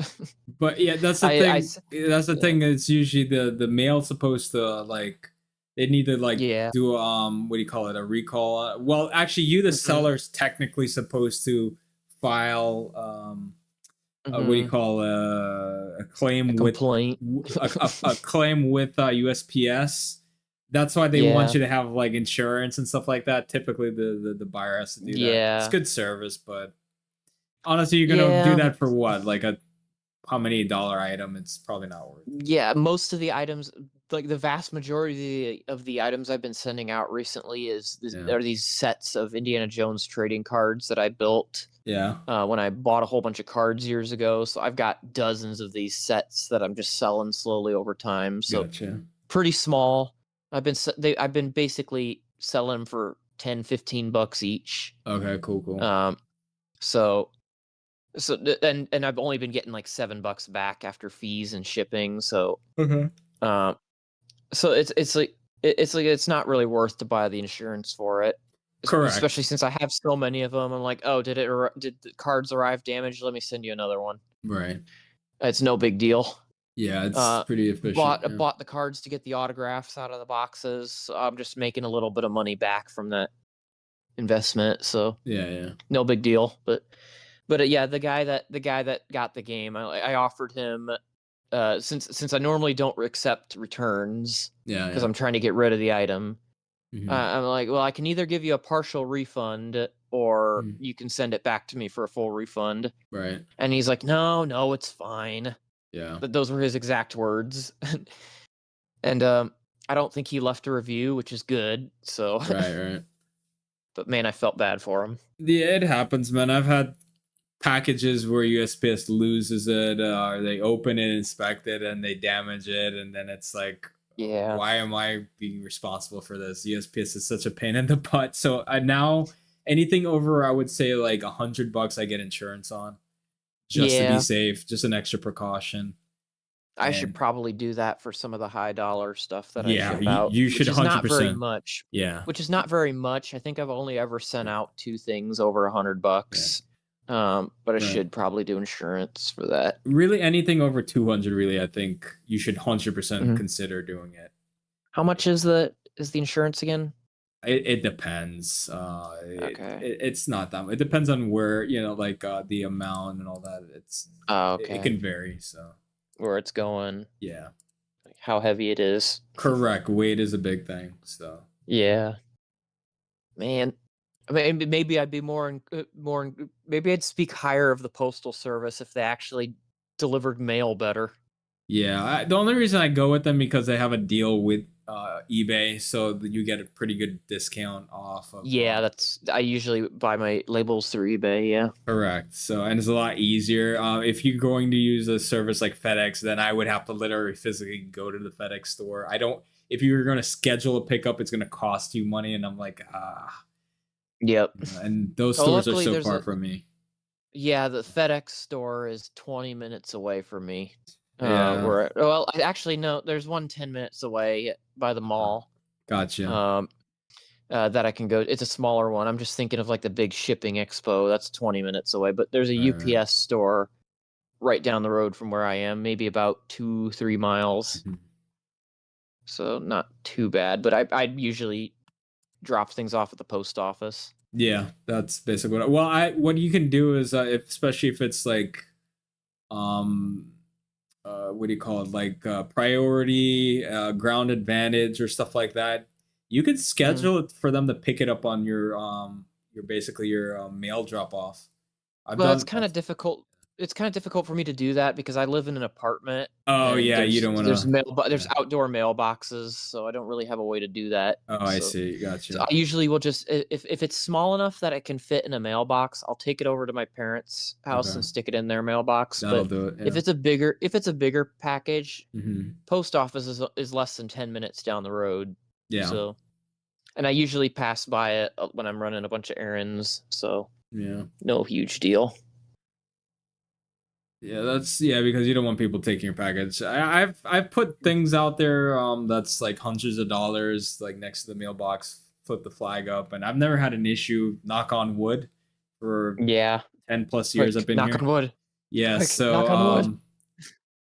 But yeah, that's the thing. That's the thing. It's usually the mail's supposed to like they need to like do what do you call it, a recall? Well, actually, you the seller's technically supposed to file what do you call a claim with a claim with USPS. That's why they want you to have like insurance and stuff like that. Typically, the buyer has to do that. It's good service, but honestly, you're gonna do that for what? Like how many dollar item? It's probably not worth it. Yeah, most of the items, like the vast majority of the items I've been sending out recently are these sets of Indiana Jones trading cards that I built. Yeah. When I bought a whole bunch of cards years ago, so I've got dozens of these sets that I'm just selling slowly over time. So pretty small. I've been basically selling them for $10-15 each. Okay, cool. And I've only been getting like $7 back after fees and shipping. So so it's not really worth to buy the insurance for it. Correct. Especially since I have so many of them. I'm like, oh, did the cards arrive damaged? Let me send you another one. Right. It's no big deal. Yeah, it's pretty efficient. Bought the cards to get the autographs out of the boxes. So I'm just making a little bit of money back from that investment. So yeah, no big deal. But yeah, the guy that got the game, I offered him since I normally don't accept returns because I'm trying to get rid of the item. I'm like, well, I can either give you a partial refund or you can send it back to me for a full refund. Right. And he's like, no, it's fine. Yeah. But those were his exact words. And I don't think he left a review, which is good. So right. But man, I felt bad for him. Yeah, it happens, man. I've had packages where USPS loses it, or they open it, inspect it, and they damage it, and then it's like, why am I being responsible for this? USPS is such a pain in the butt. So now anything over, I would say like $100, I get insurance on, just to be safe, just an extra precaution. I should probably do that for some of the high dollar stuff that I ship out. You should 100%. Not very much. Yeah. Which is not very much. I think I've only ever sent out 2 things over $100. But I should probably do insurance for that. Really, anything over 200, really, I think you should 100% consider doing it. How much is the insurance again? It depends. It's not that much. It depends on where, like the amount and all that. It can vary. So where it's going. Yeah. Like how heavy it is. Correct. Weight is a big thing. So yeah. Man. I mean, maybe I'd be maybe I'd speak higher of the Postal Service if they actually delivered mail better. Yeah, the only reason I go with them because they have a deal with eBay, so that you get a pretty good discount off of. Yeah, I usually buy my labels through eBay. Yeah, correct. So and it's a lot easier. If you're going to use a service like FedEx, then I would have to literally physically go to the FedEx store. If you were going to schedule a pickup, it's going to cost you money, and I'm like, Yep. And those stores are so far from me. Yeah, the FedEx store is 20 minutes away from me. Yeah. Actually, no, there's one 10 minutes away by the mall. Gotcha. That I can go. It's a smaller one. I'm just thinking of like the big shipping expo. That's 20 minutes away. But there's a UPS store right down the road from where I am, maybe about 2-3 miles. So not too bad. But I usually drop things off at the post office. Yeah, that's basically what you can do is especially if it's like what do you call it, like priority ground advantage or stuff like that, you can schedule it for them to pick it up on your mail drop off. It's kind of difficult. It's kind of difficult for me to do that because I live in an apartment. Oh yeah, you don't want to. There's outdoor mailboxes, so I don't really have a way to do that. Oh, I see. Gotcha. So I usually will just if it's small enough that it can fit in a mailbox, I'll take it over to my parents' house and stick it in their mailbox. That'll do it. Yeah. If it's a bigger package, post office is less than 10 minutes down the road. Yeah. So, and I usually pass by it when I'm running a bunch of errands. So yeah, no huge deal. Yeah, because you don't want people taking your package. I've put things out there that's like hundreds of dollars, like next to the mailbox, flip the flag up, and I've never had an issue, knock on wood, for 10 10 plus years I've been knock here. on wood. Yeah, so knock on wood.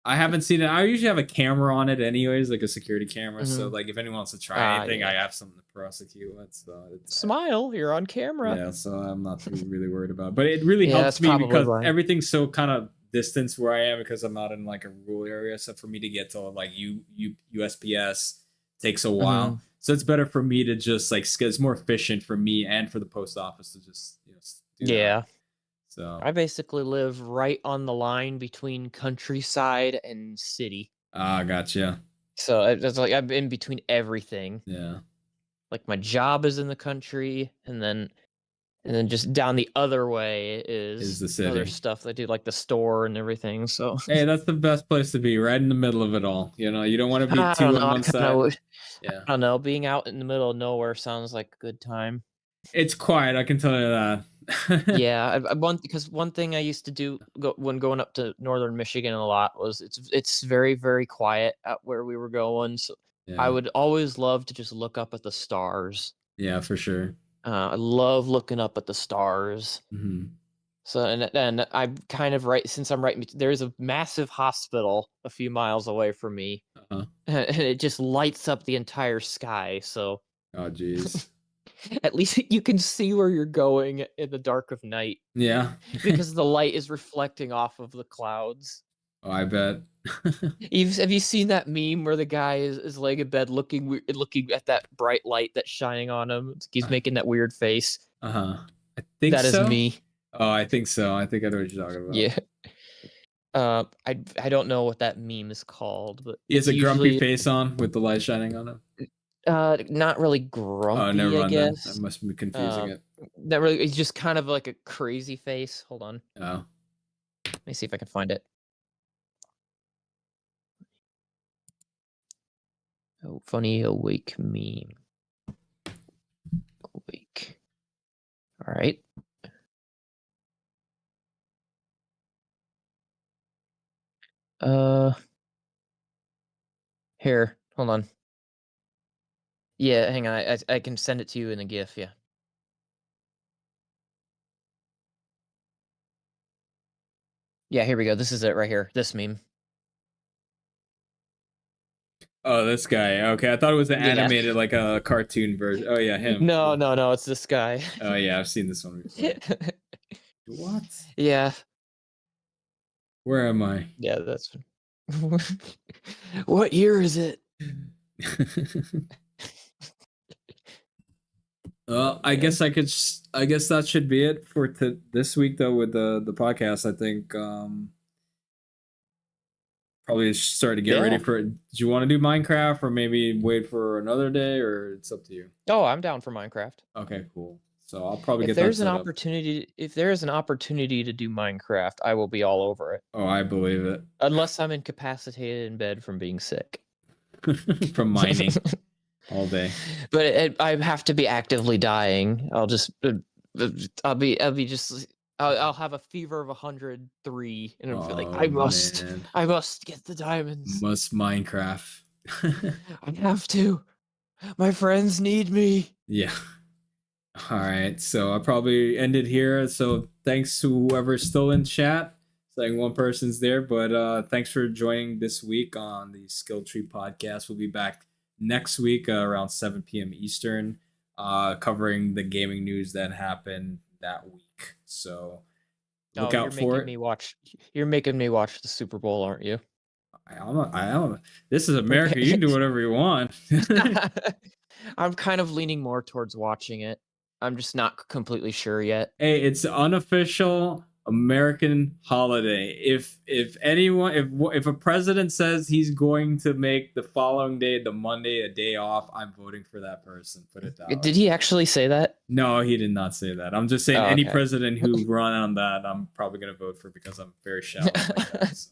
I haven't seen it. I usually have a camera on it anyways, like a security camera. So Mhm. like if anyone wants to try anything, Yeah. I have something to prosecute with. So it's Smile, you're on camera. yeah, so I'm not too really worried about it. But it really Yeah, helps that's me probably because why. everything's so kind of distance where I am because I'm not in like a rural area. So for me to get to like USPS takes a while. Mhm. So it's better for me to just like it's more efficient for me and for the post office to just do that. Yeah. So I basically live right on the line between countryside and city. gotcha. So it's like I'm in between everything. Yeah. Like my job is in the country, and then just down the other way Is is the other city. stuff they do, like the store and everything. So Hey, that's the best place to be, right in the middle of it all. You don't want to be I don't too know. on I one kind side. of Yeah. I don't know. Being out in the middle of nowhere sounds like a good time. It's quiet, I can tell you that. Yeah, because one thing I used to do when going up to northern Michigan a lot was it's very very quiet out where we were going. So I Yeah. would always love to just look up at the stars. Yeah, for sure. I love looking up at the stars. Hmm. So and I'm kind of right since I'm right. There's a massive hospital a few miles away from me, Uh-huh. and it just lights up the entire sky. So Oh, jeez. at least you can see where you're going in the dark of night Yeah. because the light is reflecting off of the clouds. Oh, I bet. Have you seen that meme where the guy is laying in bed looking at that bright light that's shining on him? He's making that weird face. Uh-huh. I think That is so. me. Oh, I think so. I think I know what you're talking about. Yeah. I don't know what that meme is called, but He has it's a grumpy usually face on with the light shining on him. not really Oh, never grumpy, I mind then. I guess. must be confusing Uh, it. not really. It's just kind of like a crazy face. Hold on, Oh. let me see if I can find it. Oh, funny awake meme. Awake. All right. Uh, Here. Hold on. Yeah, hang on. I can send it to you in a GIF. Yeah. Yeah. Here we go. This is it right here. This meme. Oh, this guy. Okay, I thought it was an Yeah. animated, like a cartoon version. Oh yeah, him. No, no, no. It's this guy. Oh yeah, I've seen this one before. What? Yeah. Where am I? Yeah. That's. What year is it? Well, Oh I man. guess I guess that should be it for this week though with the podcast. I think probably start to get ready Yeah. for it. Do you want to do Minecraft or maybe wait for another day or it's up to you? Oh, I'm down for Minecraft. Okay, cool. So I'll probably If get that there's an set up. opportunity, if there is an opportunity to do Minecraft, I will be all over it. Oh, I believe it. Unless I'm incapacitated in bed from being sick. From mining all day. But I have to be actively dying. I'll have a fever of 103, and I'll be like, Oh man. I must get the diamonds. Must Minecraft. I have to. My friends need me. Yeah. All right. So I'll probably end it here. So thanks to whoever's still in chat. Saying one person's there, but thanks for joining this week on the Skill Tree podcast. We'll be back next week around 7 p.m. Eastern, covering the gaming news that happened that week. So look Oh, out for it. You're making me watch the Super Bowl, aren't you? I don't. This is America. You can do whatever you want. I'm kind of leaning more towards watching it. I'm just not completely sure yet. Hey, it's unofficial American holiday. If anyone if a president says he's going to make the following day, the Monday, a day off, I'm voting for that person. Put it that way. Did he actually say that? No, he did not say that. I'm just saying Oh, any okay. president who run on that, I'm probably gonna vote for because I'm very shallow like that. So.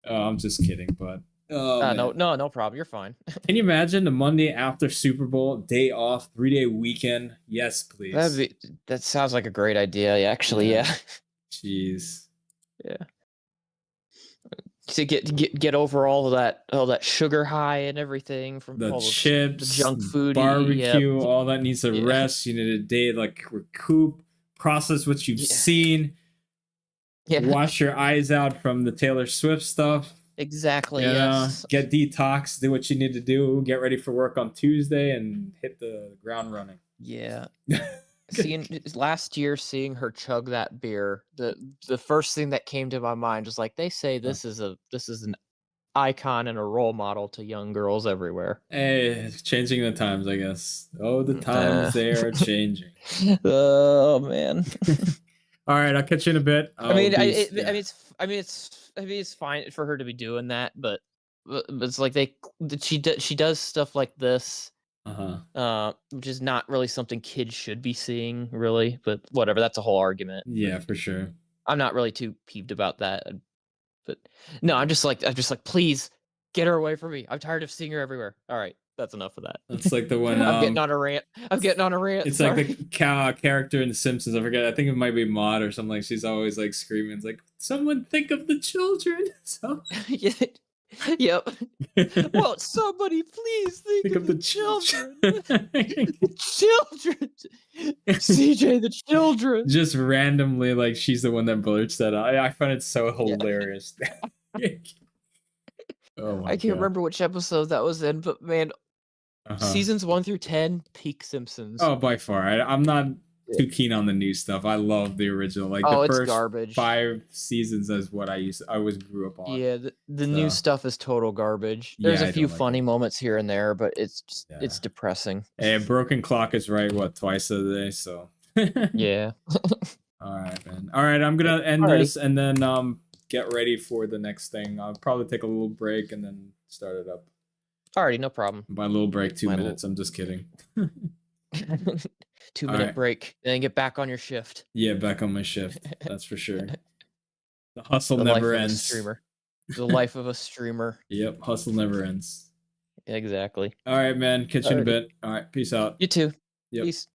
Oh, I'm just kidding, but No problem. You're fine. can you imagine the Monday after Super Bowl, day off, 3-day weekend? Yes, please. That sounds like a great idea. Actually, yeah. Jeez. Yeah. To get over all that sugar high and everything from The all chips, the junk food, barbecue, all that needs to rest. You need a day like recoup, process what you've Yeah. seen. Yeah. Wash your eyes out from the Taylor Swift stuff. Exactly. You know, Yes. get detox, do what you need to do, get ready for work on Tuesday, and hit the ground running. Yeah. Last year, seeing her chug that beer, the first thing that came to my mind was like, they say this is an icon and a role model to young girls everywhere. Hey, it's changing the times, I guess. Oh, the times they are changing. Oh man. All right, I'll catch you in a bit. It's fine for her to be doing that, but it's like she does stuff like this, which is not really something kids should be seeing, really. But whatever, that's a whole argument. Yeah, for sure. I'm not really too peeved about that, but no, I'm just like, please get her away from me. I'm tired of seeing her everywhere. All right, that's enough of that. That's like the one. I'm getting on a rant. It's sorry. like the character in The Simpsons. I forget. I think it might be Maude or something. Like she's always like screaming. It's like, someone think of the children. So Yep. Well, somebody please think of the children. The children. CJ, the children. Just randomly, like she's the one that blurts that out. I find it so hilarious. Oh my I can't remember which episode that was in, but man, seasons 1 through 10, peak Simpsons. Oh, by far. I'm not too keen on the new stuff. I love the original. Like the first garbage. 5 seasons is what I always grew up on. Yeah, the new stuff is total garbage. There's a few funny moments here and there, but it's just, it's depressing. And Broken Clock is right, what, twice a day, so. Yeah. All right, man. All right, I'm gonna end this and then get ready for the next thing. I'll probably take a little break and then start it up. Alrighty, no problem. By a little break, 2 minutes. I'm just kidding. 2-minute break, and then get back on your shift. Yeah, back on my shift. That's for sure. The hustle never ends. Streamer. The life of a streamer. Yep, hustle never ends. Exactly. All right, man. Catch you in a bit. All right, peace out. You too. Yep. Peace.